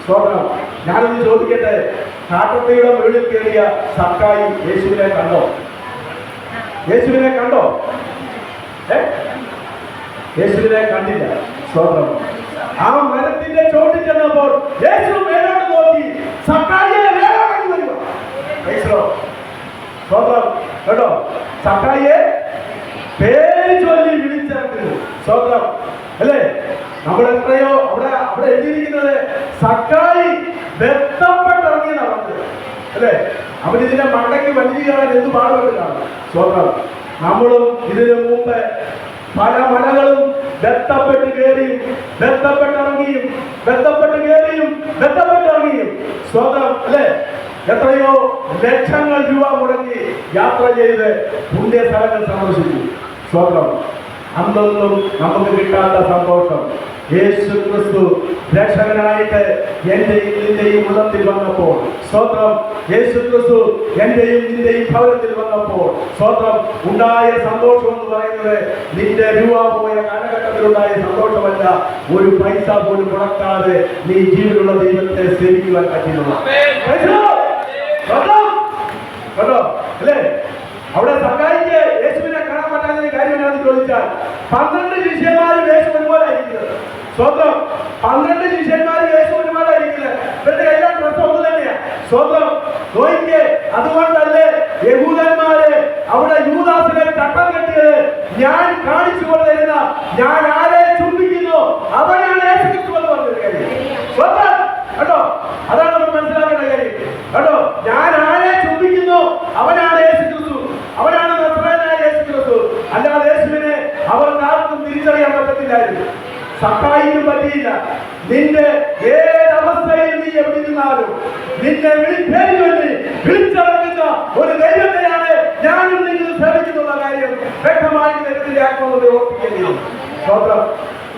Speaker 1: സ്വന്തം. ഞാനൊന്ന് ചോദിക്കട്ടെ, കാട്ടത്തിയുടെ മുകളിൽ കയറിയ സഖായി യേശുവിനെ കണ്ടോ? യേശുവിനെ കണ്ടോ? യേശുവിനെ കണ്ടില്ല. സ്വന്തം. ആ മരത്തിന്റെ ചോട്ടിൽ ചെന്നപ്പോൾ യേശു മേലോട്ട് നോക്കി സഖായിയെ വേഗം വരുക. കേട്ടോ, സഖായിയെ പേര് ചൊല്ലി വിളിച്ചിറക്കുന്നു. സ്വന്തം അല്ലേ? നമ്മൾ എത്രയോ അവിടെ എഴുതിയിരിക്കുന്നത് സഖായി ബന്ധപ്പെട്ടിറങ്ങി നടന്നത് അല്ലേ? അവനിതിന്റെ മണ്ടയ്ക്ക് വലിയ എന്ത് പാടുപെട്ടാണ്. സ്വന്തം. നമ്മളും ഇതിനു മുമ്പ് പല മലകളും ബന്ധപ്പെട്ട് കയറിയും ബന്ധപ്പെട്ടിറങ്ങിയും ബന്ധപ്പെട്ട് കയറിയും ബന്ധപ്പെട്ടിറങ്ങിയും സ്വന്തം അല്ലേ? എത്രയോ ലക്ഷങ്ങൾ രൂപ മുടക്കി യാത്ര ചെയ്ത് പുണ്യ സ്ഥലങ്ങൾ സന്ദർശിച്ചു. സ്വന്തം. അന്നൊന്നും നമുക്ക് കിട്ടാത്ത സന്തോഷം യേശു ക്രിസ്തു രക്ഷകനായിട്ട് എന്റെയും നിന്റെയും ഉള്ളത്തിൽ വന്നപ്പോൾ സ്വന്തം. യേശു ക്രിസ്തു എന്റെയും നിന്റെയും ഭവനത്തിൽ വന്നപ്പോൾ സ്വന്തം ഉണ്ടായ സന്തോഷം എന്ന് പറയുന്നത് നിന്റെ രൂപ പോയ കാലഘട്ടത്തിലുണ്ടായ സന്തോഷമല്ല. ഒരു പൈസ പോലും മുടക്കാതെ നീ ജീവനുള്ള ദൈവത്തെ സേവിക്കുവാൻ പറ്റുന്നു. കേട്ടോ അല്ലേ? അവിടെ സഖായിക്ക് യേശുവിനെ കാണാൻ പറ്റാത്ത കാര്യം എന്താണെന്ന് ചോദിച്ചാൽ 12 ശിഷ്യന്മാരും യേശു ഒരുപോലെ ആയിരിക്കുന്നത്. സ്വന്തം. 12 ശിഷ്യന്മാരും യേശു ഒരുപോലെ ആയിരിക്കുന്നത്. ഇവരുടെ എല്ലാം ഡ്രസ് ഒന്ന് തന്നെയാണ്. സ്വന്തം. നോക്കിയേ, അതുകൊണ്ടല്ലേ യഹൂദന്മാരെ അവിടെ യൂദാസിനെ ചട്ടം കെട്ടിയത്? ഞാൻ കാണിച്ചു കൊണ്ടുവരുന്ന ഞാൻ ആരെ ചുംബിക്കുന്നു അവനാണ് യേശു ക്രിസ്തു എന്ന് പറഞ്ഞൊരു കാര്യം. സ്വന്തം. കേട്ടോ, അതാണ് നമ്മൾ മനസ്സിലാക്കേണ്ട കാര്യം. കേട്ടോ, ഞാൻ ആരെ ചുംബിക്കുന്നു അവനാണ് യേശു ക്രിസ്തു, അവനാണ് നസ്രായനായ യേശു ക്രിസ്തു. അല്ലാതെ യേശുവിനെ അവർക്ക് ആർക്കും തിരിച്ചറിയാൻ പറ്റത്തില്ലായിരുന്നു. സഖായിക്കും പറ്റിയില്ല. നിന്റെ ഏതവസ്ഥയിൽ നീ എവിടെ നിന്നാലും നിന്നെ പേര് ചൊല്ലി വിളിച്ചിറങ്ങുന്ന ഒരു ദൈവത്തെയാണ് ഞാനും നിങ്ങൾ സേവിക്കുന്നുള്ള കാര്യം വ്യക്തമായി ദൈവത്തിന്റെ ആത്മാവിനെ ഓർപ്പിക്കേണ്ടിയും. സ്വന്തം.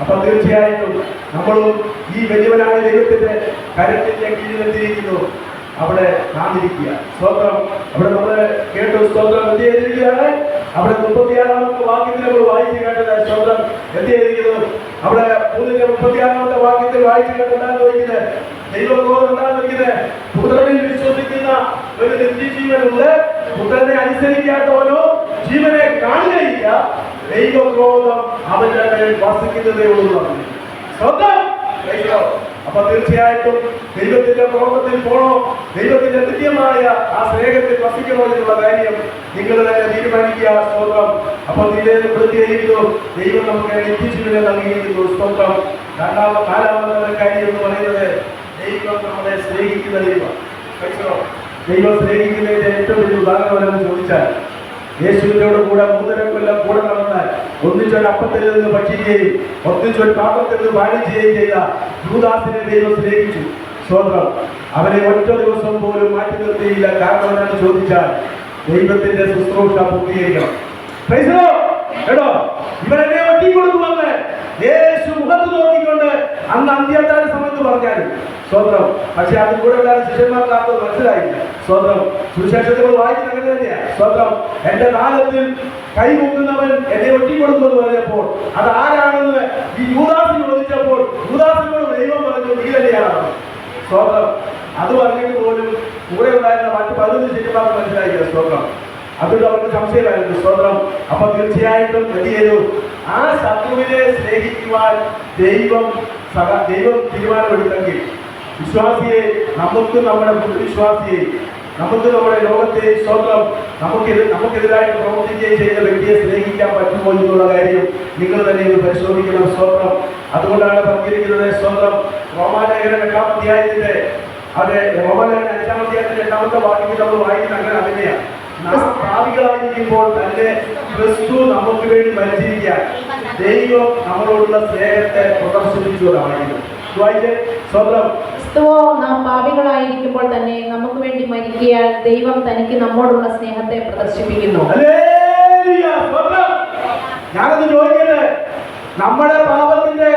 Speaker 1: അപ്പൊ തീർച്ചയായിട്ടും നമ്മളും ഈ വലിയവനായ ദൈവത്തിന്റെ കരത്തിന്റെ കീഴിലെത്തിയിരിക്കുന്നു. അവിടെ നാമിരിക്കുക. സ്തോത്രം. അവിടെ നമ്മള് കേട്ടു. സ്തോത്രം. എന്ത് ചെയ്തിരിക്കുകയാണ്? അവിടെ 36-ാമത്തെ വാക്യത്തിൽ നമ്മൾ വായിച്ചു കേട്ടത്. സ്തോത്രം. എന്ത് ചെയ്തിരിക്കുന്നു? അവിടെ 36-ാമത്തെ വാക്യത്തിൽ വായിച്ചു കേട്ടതാണ് ചോദിക്കുന്നത്. ദൈവക്രോധം എന്താണ് ചോദിക്കുന്നത്? പുത്രനിൽ വിശ്വസിക്കുന്ന ഒരു നിത്യജീവനുണ്ട്, പുത്രനെ അനുസരിക്കാത്തവനോ ജീവനെ കാണുകയില്ല, ദൈവക്രോധം അവന്റെ മേൽ വസിക്കുന്നതേ ഉള്ളൂ. സ്വന്തം. അപ്പൊ തീർച്ചയായിട്ടും ദൈവത്തിന്റെ ക്രോധത്തിൽ പോണോ, ദൈവത്തിന്റെ നിത്യമായ ആ സ്നേഹത്തിൽ വസിക്കണോ എന്നുള്ള കാര്യം നിങ്ങൾ തന്നെ തീരുമാനിക്കുക. സ്തോത്രം. അപ്പൊ നിലനിർത്തിയിരിക്കുന്നു. ദൈവം നമുക്ക് നിത്യജീവനെ നൽകിയിരിക്കുന്നു. സ്തോത്രം. നാലാമത്തെ കാര്യം എന്ന് പറയുന്നത് ദൈവം നമ്മളെ സ്നേഹിക്കുന്ന ദൈവം. ദൈവം സ്നേഹിക്കുന്നതിന്റെ ഏറ്റവും വലിയ ഉദാഹരണം ചോദിച്ചാൽ യേശുവിനോട് കൂടെ 3.5 കൊല്ലം കൂടെ നടന്നാൽ ഒന്നിച്ചൊരു അപ്പത്തിൽ നിന്ന് ഭക്ഷിക്കുകയും ഒന്നിച്ചൊരു പാത്രത്തിൽ നിന്ന് പാലിക്കുകയും ചെയ്ത യൂദാസിനെ ദൈവം സ്നേഹിച്ചു. സ്വന്തം. അവനെ ഒറ്റ ദിവസം പോലും മാറ്റി നിർത്തിയില്ല. കാരണം എന്താണെന്ന് ചോദിച്ചാൽ ദൈവത്തിന്റെ ശുശ്രൂഷ പൂർത്തീകരിക്കണം. കേട്ടോ, ഇവരെന്നെ ഒറ്റിക്കൊടുക്കുമെന്ന് യേശു മുഖത്ത് നോക്കിക്കൊണ്ട് അന്ന് അന്ത്യത്താഴ സമയത്ത് പറഞ്ഞാലും സ്വന്തം. പക്ഷെ അത് കൂടെ എല്ലാവരും ശിഷ്യന്മാർക്ക് ആർക്കും മനസ്സിലായില്ല. സ്വന്തം. സുവിശേഷത്തിൽ വായിക്കുന്നത് അങ്ങനെ തന്നെയാണ്. സ്വന്തം. എന്റെ കാലത്തിൽ കൈമുക്കുന്നവൻ എന്നെ ഒറ്റിക്കൊടുക്കുമെന്ന് പറഞ്ഞപ്പോൾ അത് ആരാണെന്ന് ഈ യൂദാസിന് ചോദിച്ചപ്പോൾ യൂദാസിനോട് ദൈവം പറഞ്ഞു, നീ തന്നെയാണ്. സ്വന്തം. അത് പറഞ്ഞിട്ട് പോലും കൂടെ ഉണ്ടായിരുന്ന മറ്റു 11 ശിഷ്യന്മാർക്ക് മനസ്സിലായില്ല. സ്വന്തം. അതുകൊണ്ട് അവർക്ക് സംശയമായിരുന്നു. സ്വന്തം. അപ്പൊ തീർച്ചയായിട്ടും എന്ത് ചെയ്തു? ആ ശത്രുവിനെ സ്നേഹിക്കുവാൻ ദൈവം തീരുമാനമെടുത്തെങ്കിൽ വിശ്വാസിയെ, നമുക്ക് നമ്മുടെ വിശ്വാസിയെ, നമുക്ക് നമ്മുടെ ലോകത്തെ സ്വന്തം നമുക്കെതിരായിട്ട് പ്രവർത്തിക്കുകയും ചെയ്ത വ്യക്തിയെ സ്നേഹിക്കാൻ പറ്റുമോ എന്നുള്ള കാര്യം നിങ്ങൾ തന്നെ ഇത് പരിശോധിക്കണം. സ്വന്തം. അതുകൊണ്ടാണ് പറഞ്ഞിരിക്കുന്നത്. സ്വന്തം. റോമാലേഖനം 8-ാം അധ്യായത്തിന്റെ റോമാലേഖനം 5-ാം അധ്യായത്തിന്റെ 8-ാമത്തെ വാക്യത്തിൽ നമ്മൾ വായിക്കുന്ന അങ്ങനെ അതിനെയാണ്. നാം ഭാവികളായിരിക്കുമ്പോൾ തന്നെ ക്രിസ്തു നമുക്ക് വേണ്ടി മരിച്ചിരിക്കാൻ ദൈവം നമ്മളോടുള്ള സ്നേഹത്തെ പ്രദർശിപ്പിച്ചുകൊണ്ടാണ്. വായിച്ചേ. സ്വന്തം
Speaker 2: ക്രിസ്തുവോ നാം പാപികളായിരിക്കുമ്പോൾ തന്നെ നമുക്ക് വേണ്ടി മരിക്കയാൽ ദൈവം തനിക്ക് നമ്മോടുള്ള സ്നേഹത്തെ പ്രദർശിപ്പിക്കുന്നു.
Speaker 1: ഹല്ലേലൂയ. സ്വന്തം ഞാനത് ചോദിക്കട്ടെ, നമ്മുടെ പാപത്തിന്റെ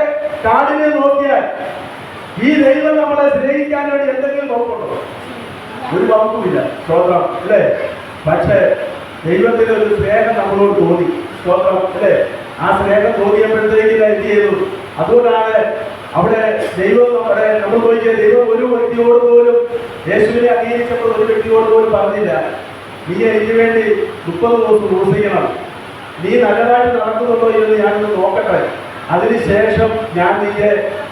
Speaker 1: കാടിനെ നോക്കിയാൽ ഈ ദൈവം നമ്മളെ സ്നേഹിക്കാൻ വേണ്ടി എന്തെങ്കിലും നോക്കുന്നുണ്ടോ? ഒരു വകുപ്പില്ല. സ്തോത്രം അല്ലേ? പക്ഷേ ദൈവത്തിന് ഒരു സ്നേഹം നമ്മളോട് തോന്നി. സ്തോത്രം അല്ലേ? ആ സ്നേഹം തോന്നിയപ്പോഴത്തേക്ക് എന്ത് ചെയ്തു? അതുകൊണ്ടാണ് അവിടെ ദൈവം നമ്മൾ നോക്കിയ ദൈവം ഒരു വ്യക്തിയോട് പോലും യേശുവിനെ അംഗീകരിച്ചപ്പോൾ ഒരു വ്യക്തിയോട് പോലും പറഞ്ഞില്ല, നീ എനിക്ക് വേണ്ടി 30 ദിവസം ഉപസിക്കണം, നീ നല്ലതായിട്ട് നടക്കുന്നുണ്ടോ എന്ന് ഞാനൊന്ന് നോക്കട്ടെ, അതിനുശേഷം ഞാൻ നിന്റെ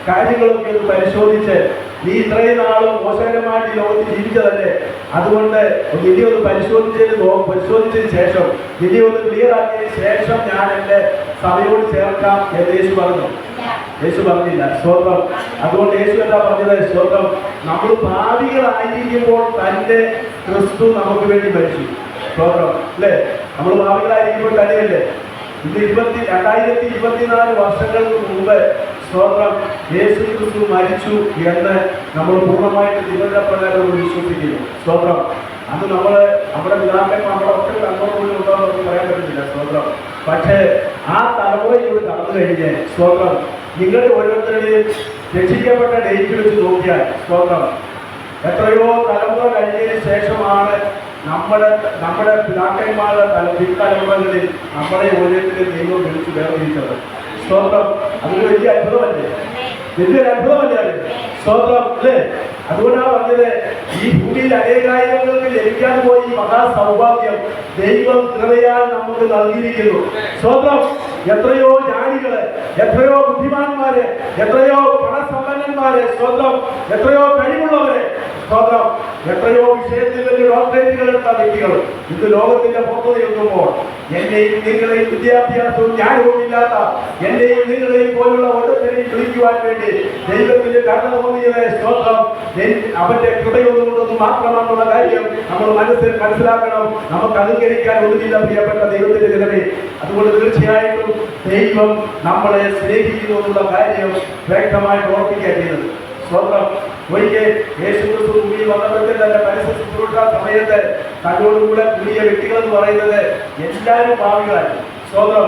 Speaker 1: കാര്യങ്ങളൊക്കെ ഒന്ന് പരിശോധിച്ച്, നീ ഇത്രയും നാളും മോശകരമായിട്ട് ഈ ലോകത്തിൽ ജീവിച്ചതല്ലേ, അതുകൊണ്ട് നിന്നെ ഒന്ന് പരിശോധിച്ചതിന് ശേഷം നിന്നെ ഒന്ന് ക്ലിയർ ആക്കിയതിന് ശേഷം ഞാൻ എൻ്റെ സഭയോട് ചേർക്കാം എന്ന് യേശു പറഞ്ഞു. യേശു പറഞ്ഞില്ല. സ്തോത്രം. അതുകൊണ്ട് യേശു എന്താ പറഞ്ഞത്? സ്തോത്രം, നമ്മൾ പാപികളായിരിക്കുമ്പോൾ തന്നെ ക്രിസ്തു നമുക്ക് വേണ്ടി മരിച്ചു. സ്തോത്രം അല്ലേ? നമ്മൾ പാപികളായിരിക്കുമ്പോൾ തന്നെയല്ലേ? ഇന്ന് 2024 വർഷങ്ങൾക്ക് മുമ്പ് സ്തോത്രം യേശു ക്രിസ്തു മരിച്ചു എന്ന് നമ്മൾ പൂർണ്ണമായിട്ട് തിരുവനന്തപുരം വിശ്വസിക്കുന്നു. സ്തോത്രം. അത് നമ്മുടെ പിതാക്കന്മാർ നമ്മുടെ ഒറ്റ തലമുറ ഉണ്ടോ എന്ന് പറയാൻ പറ്റുന്നില്ല. സ്തോത്രം. പക്ഷേ ആ തലമുറയിലൂടെ കടന്നു കഴിഞ്ഞ് സ്തോത്രം നിങ്ങളുടെ ഓരോരുത്തരുടെയും രക്ഷിക്കപ്പെട്ട ഡേറ്റ് വെച്ച് നോക്കിയാൽ സ്തോത്രം എത്രയോ തലമുറ കഴിഞ്ഞതിന് ശേഷമാണ് നമ്മുടെ പിതാക്കന്മാരുടെ പിൻതലമുറകളിൽ നമ്മളെ ഓരോരുത്തരും ദൈവം വിളിച്ച് വേർതിരിച്ചത്. സ്തോത്രം. അതൊരു വലിയ അത്ഭുതമല്ലേ? വലിയൊരു അത്ഭുതമല്ലേ അത്? സ്തോത്രം അല്ലേ? അതുകൊണ്ടാണ് പറഞ്ഞത്, ഈ ഭൂമിയിൽ അനേകായിരങ്ങൾക്ക് ലഭിക്കാതെ പോയി ഈ മഹാസൗഭാഗ്യം ദൈവം കൃപയാൽ നമുക്ക് നൽകിയിരിക്കുന്നു. സ്തോത്രം. എത്രയോ ജ്ഞാനികള്, എത്രയോ ബുദ്ധിമാന്മാര്, എത്രയോ പണസമ്പന്നന്മാര്, സ്തോത്രം, എത്രയോ കഴിവുള്ളവരെ, സ്തോത്രം, എത്രയോ വിഷയത്തിൽ വലിയ ഡോക്ടറേറ്റുകൾ എടുത്ത വ്യക്തികൾ ഇന്ന് ലോകത്തിന്റെ പുറത്തു നിൽക്കുമ്പോൾ എന്നെയും നിങ്ങളെയും വിദ്യാഭ്യാസവും ജ്ഞാനവും ഇല്ലാത്ത എന്നെയും നിങ്ങളെയും പോലുള്ള ഓരോരുത്തരെയും വിളിക്കുവാൻ വേണ്ടി ദൈവത്തിന്റെ കരുണ തോന്നിയത് സ്തോത്രം അവന്റെ കൃപയൊന്നുകൊണ്ടൊന്നും മാത്രമാണെന്നുള്ള കാര്യം നമ്മൾ മനസ്സിലാക്കണം. നമുക്ക് അംഗീകരിക്കാൻ ഒന്നുമില്ല പ്രിയപ്പെട്ട ദൈവത്തിന്റെ ജനമേ. അതുകൊണ്ട് തീർച്ചയായിട്ടും ദൈവം നമ്മളെ സ്നേഹിക്കുന്നു എന്നുള്ള കാര്യം വ്യക്തമായിട്ട് ഓർപ്പിക്കേണ്ടത്. സ്തോത്രം. ഒരിക്കൽ യേശു ക്രിസ്തു ഭൂമിയിൽ വന്നപ്പോഴത്തെ തന്റെ പരിസര ശുശ്രൂഷ സമയത്ത് തന്നോടുകൂടെ കൂടിയ വ്യക്തികളെന്ന് പറയുന്നത് എല്ലാവരും പാപികളായിരുന്നു. സ്തോത്രം.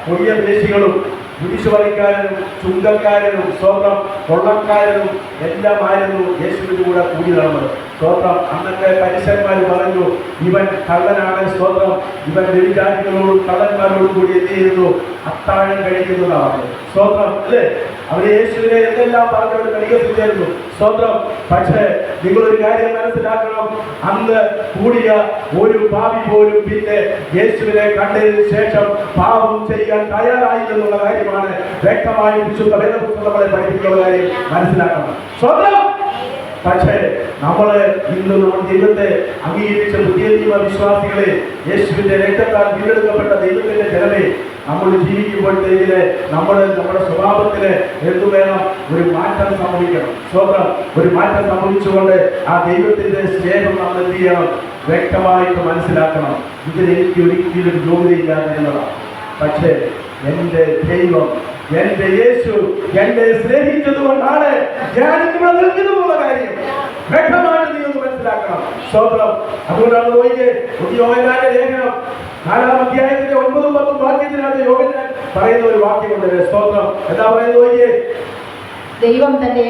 Speaker 1: കൊടിയ ദേശികളും കുരിശുവലിക്കാരനും ചുങ്കക്കാരനും സ്തോത്രം കൊള്ളക്കാരനും എല്ലാമായിരുന്നു യേശുവിന്റെ കൂടെ കൂടി നടന്നത്. സ്തോത്രം. അന്നത്തെ പരീശന്മാർ പറഞ്ഞു, ഇവൻ കള്ളനാണ്. സ്തോത്രം. ഇവൻ വ്യഭിചാരികളോടും കള്ളന്മാരോടും കൂടി എന്ത് ചെയ്യുന്നു? അത്താഴം കഴിക്കുന്നതാണ്. സ്തോത്രം അല്ലേ? അവർ യേശുവിനെ എന്തെല്ലാം പറഞ്ഞവർ പരിഹസിച്ചിരുന്നു. സ്തോത്രം. പക്ഷേ നിങ്ങളൊരു കാര്യം മനസ്സിലാക്കണം, അന്ന് കൂടിയ ഒരു പാപി പോലും പിന്നെ യേശുവിനെ കണ്ടതിന് ശേഷം പാപം ചെയ്യാൻ തയ്യാറായില്ലെന്നുള്ള കാര്യമാണ് വ്യക്തമായി വിശുദ്ധ വേദപുസ്തകങ്ങളെ പഠിപ്പിക്കുന്ന കാര്യം മനസ്സിലാക്കണം. സ്തോത്രം. പക്ഷേ നമ്മള് ഇന്ന് നമ്മുടെ ദൈവത്തെ അംഗീകരിച്ച പുതിയ നിയമ വിശ്വാസികളെ, യേശുവിന്റെ രക്തത്താൽ വീണ്ടെടുക്കപ്പെട്ട ദൈവത്തിന്റെ ജനമേ, നമ്മൾ ജീവിക്കുമ്പോഴത്തേക്കിന് നമ്മുടെ സ്വഭാവത്തിന് എന്തു വേണം? ഒരു മാറ്റം സംഭവിക്കണം. സ്തോത്രം. ഒരു മാറ്റം സംഭവിച്ചുകൊണ്ട് ആ ദൈവത്തിന്റെ സ്നേഹം നമ്മൾ എന്ത് ചെയ്യണം? വ്യക്തമായിട്ട് മനസ്സിലാക്കണം. ഇതിന് എനിക്ക് ഒരിക്കലും യോഗ്യതയില്ലാതിരുന്നതാണ്. പക്ഷേ എന്റെ ദൈവം, എന്റെ യേശു എന്നെ സ്നേഹിച്ചത് കൊണ്ടാണ് ഞാൻ ഇവിടെ നിൽക്കുന്നതുള്ള കാര്യം വ്യക്തമായിട്ട് നീ ഒന്ന് മനസ്സിലാക്കണം. സ്തോത്രം. അതുകൊണ്ടാണ് യോഹന്നാന്റെ ലേഖനം 4-ാം അധ്യായത്തിന്റെ 9-ഉം 10-ഉം വാക്യത്തിനകത്ത് യോഹന്നാൻ പറയുന്ന ഒരു വാക്യമുണ്ട്. സ്തോത്രം. എന്താ പറയുന്നത്?
Speaker 2: ദൈവം തന്റെ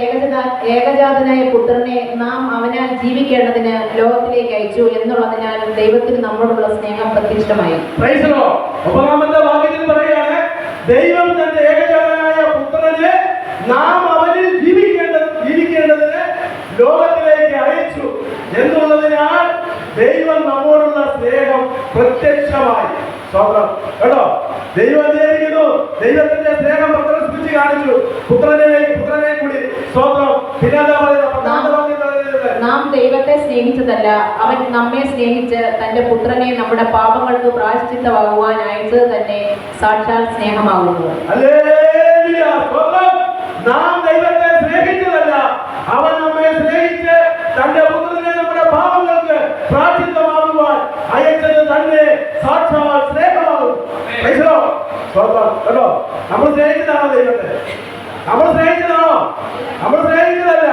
Speaker 2: ഏകജാതനായ പുത്രനെ നാം അവനാൽ ജീവിക്കേണ്ടതിന് ലോകത്തിലേക്ക് അയച്ചു എന്നുള്ളതിനാൽ ദൈവത്തിന് നമ്മോടുള്ള സ്നേഹം പ്രത്യക്ഷമായി.
Speaker 1: ഒമ്പതാമത്തെ വാക്യത്തിൽ പറയാണ്, ദൈവം തന്റെ ഏകജാതനായ പുത്രനെ നാം അവനിൽ ജീവിക്കേണ്ടതിന് ലോകത്തിലേക്ക് അയച്ചു എന്നുള്ളതിനാൽ ദൈവം നമ്മോടുള്ള സ്നേഹം പ്രത്യക്ഷമായി. സ്തോത്രം. കേട്ടോ? ദൈവം എന്തിരിക്കുന്നു? ദൈവത്തിന്റെ സ്നേഹം പ്രദർശിപ്പിച്ച് കാണിച്ചു പുത്രനെ കൂടി. സ്തോത്രം. പിന്നെ
Speaker 2: നാം ദൈവത്തെ സ്നേഹിച്ചതല്ല, അവൻ നമ്മെ സ്നേഹിച്ച് തന്റെ പുത്രനെ നമ്മുടെ പാപങ്ങൾക്ക് പ്രായശ്ചിത്തമാകുവാൻ അയച്ചത് തന്നെ സാക്ഷാൽ സ്നേഹമാകുന്നു.
Speaker 1: ഹല്ലേലൂയ. സ്തോത്രം. നാം ദൈവത്തെ സ്നേഹിച്ചതല്ല, അവൻ നമ്മെ സ്നേഹിച്ച് തന്റെ പുത്രനെ നമ്മുടെ പാപങ്ങൾക്ക് പ്രായശ്ചിത്തമാകുവാൻ അയച്ചത് തന്നെ സാക്ഷാൽ സ്നേഹമാകും. കേട്ടോ? നമ്മൾ സ്നേഹിച്ചതാണോ ദൈവത്തെ? നമ്മൾ സ്നേഹിച്ചതാണോ? നമ്മൾ സ്നേഹിച്ചതല്ല,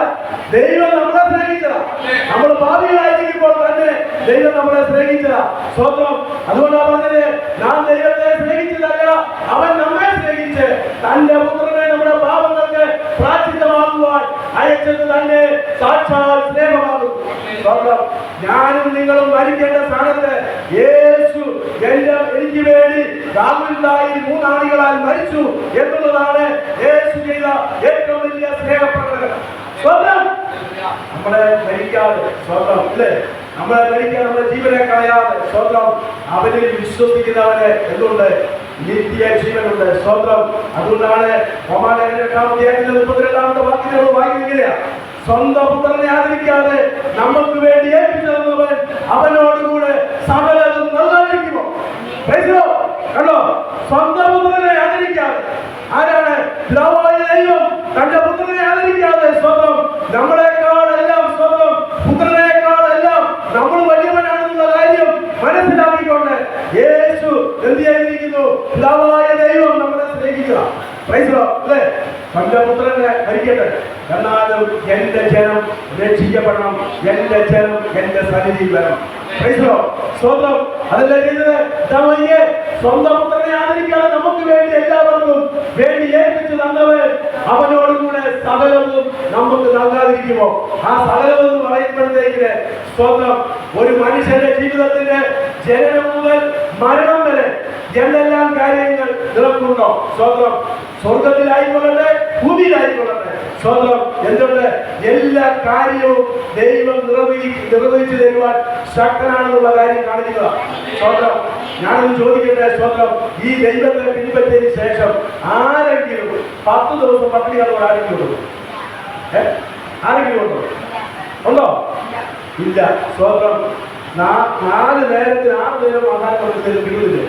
Speaker 1: ദൈവം നമ്മളെ സ്നേഹിച്ചതാ. നമ്മൾ പാപികളായിരിക്കുമ്പോൾ തന്നെ ദൈവം നമ്മളെ സ്നേഹിച്ചതാ. സ്വന്തം അതുകൊണ്ടാണ് പറഞ്ഞത്, നാം ദൈവത്തെ സ്നേഹിച്ചതല്ല, അവൻ നമ്മെ സ്നേഹിച്ച് തന്റെ പുത്രനെ നമ്മുടെ പാപങ്ങൾക്ക് പ്രായശ്ചിത്തമാകുവാൻ അയച്ചത് തന്നെ സാക്ഷാൽ സ്നേഹമാകും. സ്വന്തം ഞാനും നിങ്ങളും മരിക്കേണ്ട സ്ഥാനത്ത് യേശു എനിക്ക് വേണ്ടി കാൽവരിയിൽ 3 ആണികളാൽ മരിച്ചു എന്നുള്ളതാണ് യേശു ചെയ്ത ഏറ്റവും വലിയ സ്നേഹപ്രകടനം. സ്വന്തം നമ്മളെ മരിക്കാതെ, സ്വന്തം അല്ലേ, നമ്മളെ മരിക്കാൻ നമ്മുടെ ജീവനെ കളയാതെ, സ്വന്തം അവനിൽ വിശ്വസിക്കുന്നവന് എന്തുണ്ട്? നിത്യ ജീവനുണ്ട്. സ്വന്തം അതുകൊണ്ടാണ് റോമാലേഖനം 8-32 വാക്യങ്ങൾ വായിക്കുകയാണ്. സ്വന്തം പുത്രനെ ആദരിക്കാതെ നമുക്ക് വേണ്ടി ഏൽപ്പിച്ചു തന്നവൻ അവനോടുകൂടെ സകലതും നൽകാതിരിക്കുമോ? കണ്ടോ, സ്വന്തം പുത്രനെ ആദരിക്കാതെ ആരാണ്? പിതാവായ ദൈവം തന്റെ പുത്രനെ ആദരിക്കാതെ സ്വന്തം നമ്മളെക്കാളെല്ലാം, സ്വന്തം പുത്രനേക്കാളെല്ലാം നമ്മൾ വലിയവനാണെന്നുള്ള കാര്യം മനസ്സിലാക്കിക്കൊണ്ട് യേശു എന്ത് ചെയ്തിരിക്കുന്നു? പിതാവായ ദൈവം നമ്മളെ സ്നേഹിക്കുക. അല്ലേ, തന്റെ പുത്രനെ മരിക്കട്ടെ, എന്നാലും എന്റെ ജനം രക്ഷിക്കപ്പെടണം, എന്റെ ജനം എന്റെ സന്നിധിയിൽ വരണം. സ്വന്തം അതല്ല ചെയ്തത്. സ്വന്തം പുത്രനെ ആദരിക്കാതെ നമുക്ക് വേണ്ടി എല്ലാവർക്കും വേണ്ടി ഏൽപ്പിച്ചു തന്നവൻ അവനോടുകൂടെ സകലവും നമുക്ക് നൽകാതിരിക്കുമോ? ആ സകലം എന്ന് പറയുമ്പോഴത്തേക്ക് സ്വന്തം ഒരു മനുഷ്യന്റെ ജീവിതത്തിന്റെ ജനനം മുതൽ മരണം വരെ എന്തെല്ലാം കാര്യങ്ങൾ നിലക്കുണ്ടോ? സ്വന്തം സ്വർഗത്തിലായിക്കൊള്ളട്ടെ, ഭൂമിയിലായിക്കൊള്ളട്ടെ, സ്വന്തം എന്തുണ്ട്? എല്ലാ കാര്യവും ദൈവം നിർവഹിച്ചു തരുവാൻ ശക്തനാണെന്നുള്ള കാര്യം കാണിക്കുക. സ്വന്തം ഞാനൊന്ന് ചോദിക്കട്ടെ, സ്വന്തം ഈ ദൈവത്തെ പിൻപറ്റിയതിന് ശേഷം ആരെങ്കിലും 10 ദിവസം പട്ടിണി കിടന്നവർ ആരെങ്കിലും ഉണ്ടോ? ആരെങ്കിലും ഉണ്ടോ? ഉണ്ടോ? ഇല്ല. സ്വന്തം 4 നേരത്തിന് 6 നേരം ആഹാരം കൊടുത്തത് കിട്ടുന്നില്ലേ?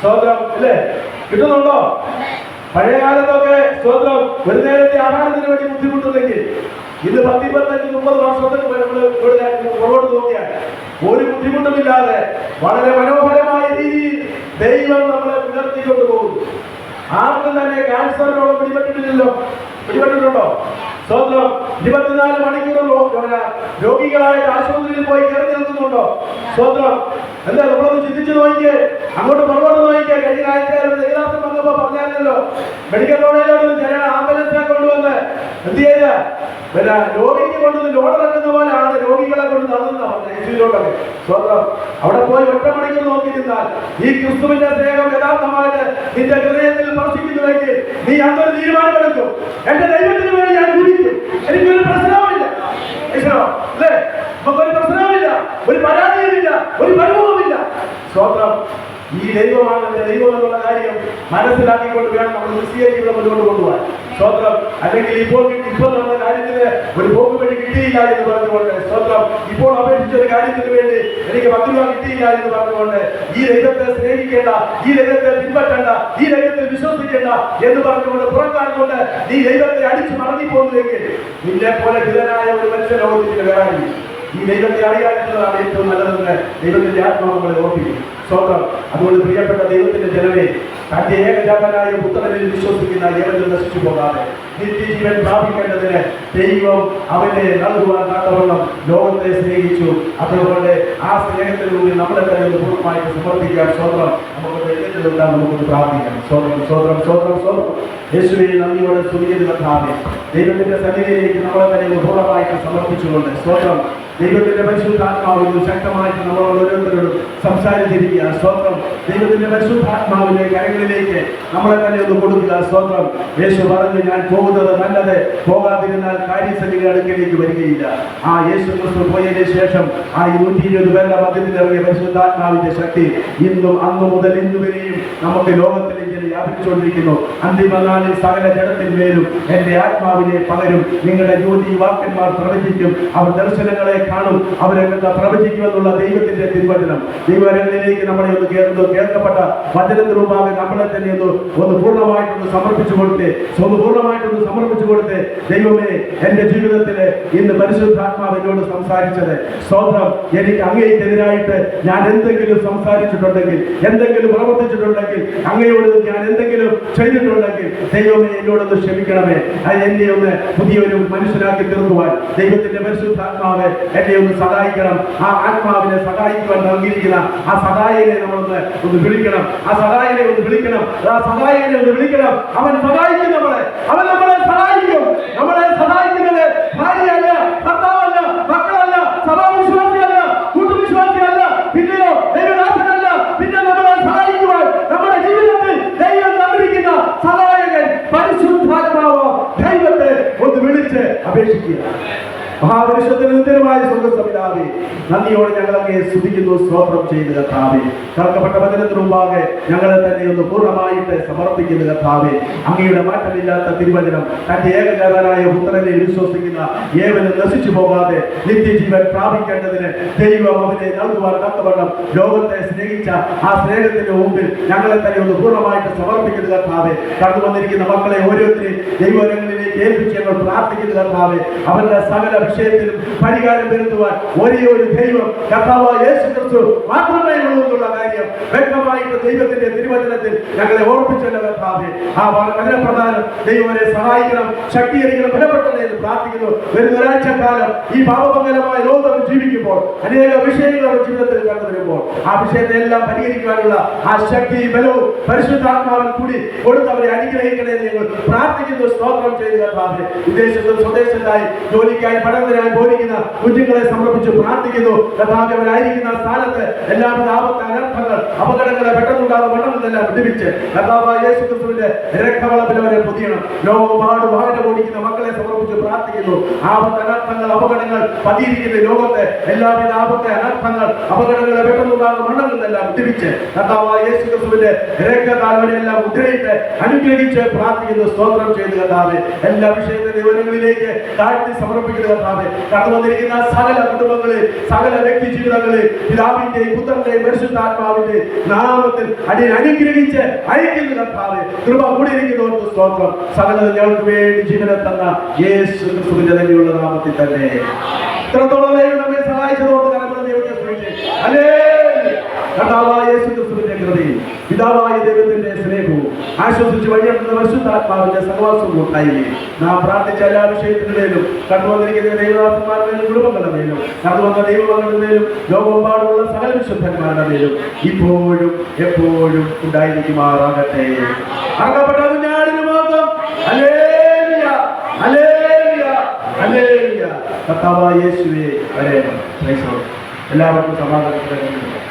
Speaker 1: സ്വന്തം ഇല്ലേ? കിട്ടുന്നുണ്ടോ? പഴയ കാലത്തൊക്കെ സ്വന്തം ഒരു നേരത്തെ ആഹാരത്തിന് വേണ്ടി ബുദ്ധിമുട്ടുണ്ടെങ്കിൽ ഇത് 10, 25, 30 വർഷത്തിന് പുറകോട്ട് നോക്കിയാൽ ഒരു ബുദ്ധിമുട്ടുമില്ലാതെ വളരെ മനോഹരമായ രീതിയിൽ ദൈവം നമ്മളെ പുലർത്തിക്കൊണ്ട് പോകുന്നു. ആർക്കും തന്നെ ക്യാൻസറിനോട് പിടിപെട്ടിട്ടില്ലല്ലോ. പിടിപെട്ടിട്ടുണ്ടോ? സ്വന്തം 24 മണിക്കൂർ രോഗികളായിട്ട് ആശുപത്രിയിൽ പോയി കയറി നിൽക്കുന്നുണ്ടോ? സ്വന്തം എന്താ നമ്മളൊന്ന് ചിന്തിച്ചു നോക്കിയേ, അങ്ങോട്ട് പുറകോട്ട് നോക്കിയേ. കഴിഞ്ഞ ആഴ്ച ദേവദാസം വന്നപ്പോ പറഞ്ഞാലല്ലോ, മെഡിക്കൽ കോളേജിലോട്ട് ജന ആംബുലൻസിനെ കൊണ്ടുവന്ന് എന്ത് ചെയ്ത രോഗിക്ക് കൊണ്ടുവന്ന് ലോഡിറക്കുന്ന പോലെയാണ് രോഗികളെ കൊണ്ട് നടന്നോട്ടൊക്കെ. സ്വന്തം അവിടെ പോയി 1 മണിക്കൂർ നോക്കി നിന്നാൽ ഈ ക്രിസ്തുവിന്റെ സ്നേഹം യഥാർത്ഥമായിട്ട് നിന്റെ ഹൃദയത്തിൽ സ്പർശിക്കുന്നുവെങ്കിൽ നീ അന്നൊരു തീരുമാനമെടുക്കും, എന്റെ ദൈവത്തിന് വേണ്ടി ഞാൻ ജീവിക്കും, എനിക്കൊരു പ്രശ്നവുമില്ല. അല്ലേ, നമുക്കൊരു പ്രശ്നവുമില്ല, ഒരു പരാതിയുമില്ല, ഒരു പരിഭവമില്ല. സ്വന്തം ഈ ദൈവമാണ് എന്റെ ദൈവം എന്നുള്ള കാര്യം മനസ്സിലാക്കിക്കൊണ്ട് വേണം നമ്മൾ ക്രിസ്തീയ ജീവിതം മുന്നോട്ട് കൊണ്ടുപോകാൻ. സ്വന്തം അല്ലെങ്കിൽ ഇപ്പോൾ നടന്ന കാര്യത്തിന് ഒരു പോക്ക് വഴി കിട്ടിയില്ല എന്ന് പറഞ്ഞുകൊണ്ട്, സ്വന്തം ഇപ്പോൾ അപേക്ഷിച്ചൊരു കാര്യത്തിന് വേണ്ടി എനിക്ക് 10 രൂപ കിട്ടിയില്ല എന്ന് പറഞ്ഞുകൊണ്ട് ഈ ദൈവത്തെ സ്നേഹിക്കേണ്ട, ഈ ദൈവത്തെ പിൻപറ്റേണ്ട, ഈ ദൈവത്തെ വിശ്വസിക്കേണ്ട എന്ന് പറഞ്ഞുകൊണ്ട് പുറക്കാറുകൊണ്ട് നീ ദൈവത്തെ അടിച്ചു മടങ്ങിപ്പോകുന്നെങ്കിൽ നിന്നെ പോലെ ഹിതനായ ഒരു മനുഷ്യ ലോകത്തിന്റെ വേറെ ഈ ദൈവത്തെ അറിയാനുള്ളതാണ് ഏറ്റവും നല്ലതെന്ന് ദൈവത്തിന്റെ ആത്മാവ് നമ്മളെ ഓർമ്മിക്കും. സ്വന്തം അതുകൊണ്ട് പ്രിയപ്പെട്ട ദൈവത്തിന്റെ ജനമേ, തന്റെ ഏകജാതനായ പുത്രനിൽ വിശ്വസിക്കുന്ന ഏവരും നശിച്ചു പോകാതെ നിത്യജീവൻ പ്രാപിക്കേണ്ടതിന് ദൈവം അവനെ നൽകുവാൻ തക്കവണ്ണം ലോകത്തെ സ്നേഹിച്ചു. അതുകൊണ്ട് ആ സ്നേഹത്തിലൂടെ നമ്മളെ തന്നെ പൂർണ്ണമായിട്ട് സമർപ്പിക്കാൻ സ്വന്തം നമുക്ക് എഴുതിയിട്ടുണ്ടാ നമുക്കൊന്ന് പ്രാർത്ഥിക്കാം. സ്വന്തം സ്വന്തം സ്വന്തം സ്വന്തം യേശുവെ നന്ദിയോടെ സ്തുതിക്കുന്ന കർത്താവേ, ദൈവത്തിന്റെ സന്നിധിയിലേക്ക് നമ്മളെ തന്നെ പൂർണ്ണമായിട്ട് സമർപ്പിച്ചുകൊണ്ട് സ്വന്തം ദൈവത്തിന്റെ പരിശുദ്ധാത്മാവിൽ ശക്തമായിട്ട് നമ്മൾ ഓരോരുത്തരോടും സംസാരിച്ചിരിക്കുക. സ്വന്തം ദൈവത്തിന്റെ പരിശുദ്ധാത്മാവിന്റെ കരങ്ങളിലേക്ക് നമ്മളെ തന്നെ ഒന്ന് കൊടുക്കുക. സ്വന്തം യേശു പറഞ്ഞു, ഞാൻ പോകുന്നത് നല്ലത്, പോകാതിരുന്നാൽ കാര്യസംഖ്യയുടെ അടുക്കിലേക്ക് വരികയില്ല. ആ യേശു ക്രിസ്തു പോയതിനു ശേഷം ആ 120 പേരുടെ മധ്യത്തിൽ ഇറങ്ങിയ പരിശുദ്ധാത്മാവിന്റെ ശക്തി ഇന്നും അന്നു മുതൽ ഇന്നു വരെയും നമുക്ക് ലോകത്തിലേക്ക് വ്യാപിച്ചുകൊണ്ടിരിക്കുന്നു. അന്തിമ നാളിൽ സകല ജഡത്തിന്മേലും എന്റെ ആത്മാവിനെ പകരും. നിങ്ങളുടെ ജ്യോതി വാക്കന്മാർ പ്രവചിക്കും, അവർ ദർശനങ്ങളെ കാണും, അവരൊക്കെ പ്രവചിക്കുമെന്നുള്ള ദൈവത്തിന്റെ തിരുവചനം ദൈവരങ്ങളിലേക്ക് നമ്മളെ ഒന്ന് കേൾക്കപ്പെട്ട വചനത്തിന് മുമ്പാകെ നമ്മളെ തന്നെ ഒന്ന് പൂർണ്ണമായിട്ടൊന്ന് സമർപ്പിച്ചു കൊടുത്ത് ദൈവമേ, എന്റെ ജീവിതത്തില് ഇന്ന് പരിശുദ്ധാത്മാവ് എന്നോട് സംസാരിച്ചത് സ്തോത്രം. എനിക്ക് അങ്ങേക്കെതിരായിട്ട് ഞാൻ എന്തെങ്കിലും സംസാരിച്ചിട്ടുണ്ടെങ്കിൽ, എന്തെങ്കിലും പ്രവർത്തിച്ചിട്ടുണ്ടെങ്കിൽ, അങ്ങയോട് ഞാൻ എന്തെങ്കിലും ചെയ്തിട്ടുണ്ടെങ്കിൽ ദൈവമേ എന്നോടൊന്ന് ക്ഷമിക്കണമേ. എന്നെ ഒന്ന് പുതിയൊരു മനുഷ്യനാക്കി തീർക്കുവാൻ ദൈവത്തിന്റെ പരിശുദ്ധാത്മാവ് എന്നെ ഒന്ന് സഹായിക്കണം. ആ ആത്മാവിനെ സഹായിക്കുവാൻ നൽകിയിരിക്കുന്ന ആ സഹായനെ നമ്മളൊന്ന് വിളിക്കണം. അവൻ സഹായിക്കും അവൻ നമ്മളെ സഹായിക്കും. നമ്മളെ സഹായിക്കുന്നത് ഭാര്യയല്ല, ഭർത്താവല്ല, മക്കളല്ല, സഭാവിശ്വാസിയല്ല, കൂട്ടുവിശ്വാസിയല്ല, പിന്നെയോ ദൈവദാസനല്ല. പിന്നെ നമ്മളെ സഹായിക്കുവാൻ നമ്മുടെ ജീവിതത്തിൽ ദൈവം തന്നിരിക്കുന്ന സഹായകൻ പരിശുദ്ധാത്മാവ്. ദൈവത്തെ ഒന്ന് വിളിച്ച് അപേക്ഷിക്കുക. മഹാപരിശുദ്ധ നിത്യമായ സ്വർഗ്ഗപിതാവേ, നന്ദിയോടെ ഞങ്ങൾ അങ്ങയെ സ്തുതിക്കുന്നു, സ്തോത്രം ചെയ്യുന്നു കർത്താവേ. കേൾക്കപ്പെട്ട വചനത്തിന് മുമ്പാകെ ഞങ്ങളെ തന്നെ ഒന്ന് പൂർണ്ണമായിട്ട് സമർപ്പിക്കുന്നു കർത്താവേ. അങ്ങയുടെ മാറ്റമില്ലാത്ത തിരുവചനം തന്റെ ഏകജാതനായ പുത്രനെ വിശ്വസിക്കുന്ന ഏവനും നശിച്ചു പോകാതെ നിത്യജീവൻ പ്രാപിക്കേണ്ടതിന് ദൈവം അവനെ നൽകുവാൻ തക്കവണ്ണം ലോകത്തെ സ്നേഹിച്ച ആ സ്നേഹത്തിന്റെ മുമ്പിൽ ഞങ്ങളെ തന്നെ ഒന്ന് പൂർണ്ണമായിട്ട് സമർപ്പിക്കുന്നു കർത്താവേ. കടന്നു വന്നിരിക്കുന്ന മക്കളെ ഓരോരുത്തരെയും ദൈവങ്ങളിലേക്ക് ഏൽപ്പിച്ച് ഞങ്ങൾ പ്രാർത്ഥിക്കുന്നു കർത്താവേ. അവരുടെ സകല വിഷയത്തിലും പരിഹാരം വരുത്തുവാൻ ഒരേ ഒരു ദൈവം കർത്താവായ യേശുക്രിസ്തു മാത്രമേ ഉള്ളൂ എന്നുള്ള കാര്യം വ്യക്തമായിട്ട് ദൈവത്തിന്റെ തിരുവചനത്തിൽ ഞങ്ങളെ ഓർപ്പിച്ചല്ലോ കർത്താവേ. ആ വചനപ്രകാരം ദൈവനെ സഹായിക്കണം, ശക്തീകരിക്കണം, ബലപ്പെട്ടത് എന്ന് പ്രാർത്ഥിക്കുന്നു. വരുന്ന ഒരാഴ്ചക്കാലം ഈ പാപമംഗലമായ ലോകം ജീവിക്കുമ്പോൾ അനേക വിഷയങ്ങൾ അവർ ജീവിതത്തിൽ കടന്നു വരുമ്പോൾ ആ വിഷയത്തെ എല്ലാം പരിഹരിക്കാനുള്ള ആ ശക്തി ബലവും പരിശുദ്ധാത്മാവിൽ കൂടി കൊടുത്ത് അവരെ അനുഗ്രഹിക്കണേ എന്ന് ഞങ്ങൾ പ്രാർത്ഥിക്കുന്നു, സ്തോത്രം ചെയ്തു കർത്താവേ. വിദേശത്തും സ്വദേശത്തായി ജോലിക്കായി പഠനത്തിനായി പോയിരിക്കുന്ന കുഞ്ഞുങ്ങളെ സമർപ്പിച്ച് പ്രാർത്ഥിക്കുന്നു കർത്താവേ. അവരായിരിക്കുന്ന സ്ഥാനത്ത് എല്ലാവിധ ആപത്ത്, അനർത്ഥങ്ങൾ, അപകടങ്ങളെ പെട്ടെന്നുണ്ടാകുന്ന മണ്ണെല്ലാം വിടുവിച്ച് കർത്താവായ യേശുക്രിസ്തുവിന്റെ രക്തവളപ്പിൽ അവരെ പൊതിയണം. ലോകമെമ്പാടും വാഹനം ഓടിക്കുന്ന മക്കളെ സമർപ്പിച്ച് പ്രാർത്ഥിക്കുന്നു. ആപത്ത്, അനർത്ഥങ്ങൾ, അപകടങ്ങൾ പതിയിരിക്കുന്ന ലോകത്തെ എല്ലാവിധ ആപത്തെ, അനർത്ഥങ്ങൾ, അപകടങ്ങളെ പെട്ടെന്നുണ്ടാകുന്ന മണ്ണെല്ലാം വിടുവിച്ച് കർത്താവായ യേശുക്രിസ്തുവിന്റെ രക്തകാൽവരെല്ലാം മുദ്രയിട്ട് അനുഗ്രഹിച്ച് പ്രാർത്ഥിക്കുന്നു, സ്തോത്രം ചെയ്തു കർത്താവേ. എല്ലാ വിഷയത്തെ ദൈവങ്ങളിലേക്ക് താഴ്ത്തി സമർപ്പിക്കുന്ന കർത്താവേ. കടന്നു വന്നിരിക്കുന്ന സകല കുടുംബങ്ങളെ, സകല വ്യക്തി ജീവിതങ്ങളെ പിതാവിന്റെയും പുത്രന്റെയും പരിശുദ്ധാത്മാവിന്റെ നാമത്തിൽ അടിയൻ അനുഗ്രഹിച്ച് അയക്കുന്ന കർത്താവേ. കൃപ കൂടിയിരിക്കുന്നവർക്ക് സ്തോത്രം. സകലത ഞങ്ങൾക്ക് വേണ്ടി ജീവനെ തന്ന യേശു ക്രിസ്തുവിന്റെ തന്നെയുള്ള നാമത്തിൽ തന്നെ ഇത്രത്തോളം ദൈവം നമ്മെ സഹായിച്ചതോട് ദൈവത്തെ സ്തുതിച്ച് കർത്താവായ യേശു ക്രിസ്തുവിന്റെ കൃപയും പിതാവായ ദൈവത്തിന്റെ സ്നേഹവും ആശ്വസിച്ച് വഴിയെത്തുന്ന പരിശുദ്ധാത്മാവിന്റെ സഹവാസവും ഉണ്ടായി നാം പ്രാർത്ഥിച്ച എല്ലാ വിഷയത്തിന്മേലും കടന്നുവന്നിരിക്കുന്ന ദൈവദാസന്മാരുടെ മേലും, കുടുംബങ്ങളുടെ മേലും, കടന്നുവന്ന ദൈവമക്കളുടെ മേലും, ലോകമെമ്പാടുമുള്ള സകല വിശുദ്ധന്മാരുടെ മേലും ഇപ്പോഴും എപ്പോഴും ഉണ്ടായിരിക്കുമാറാകട്ടെ. അർഹപ്പെട്ട കുഞ്ഞാടിന് മാത്രം ഹല്ലേലൂയ, ഹല്ലേലൂയ, ഹല്ലേലൂയ. കർത്താവായ യേശുവേ വരേണം. എല്ലാവർക്കും സമാധാനം.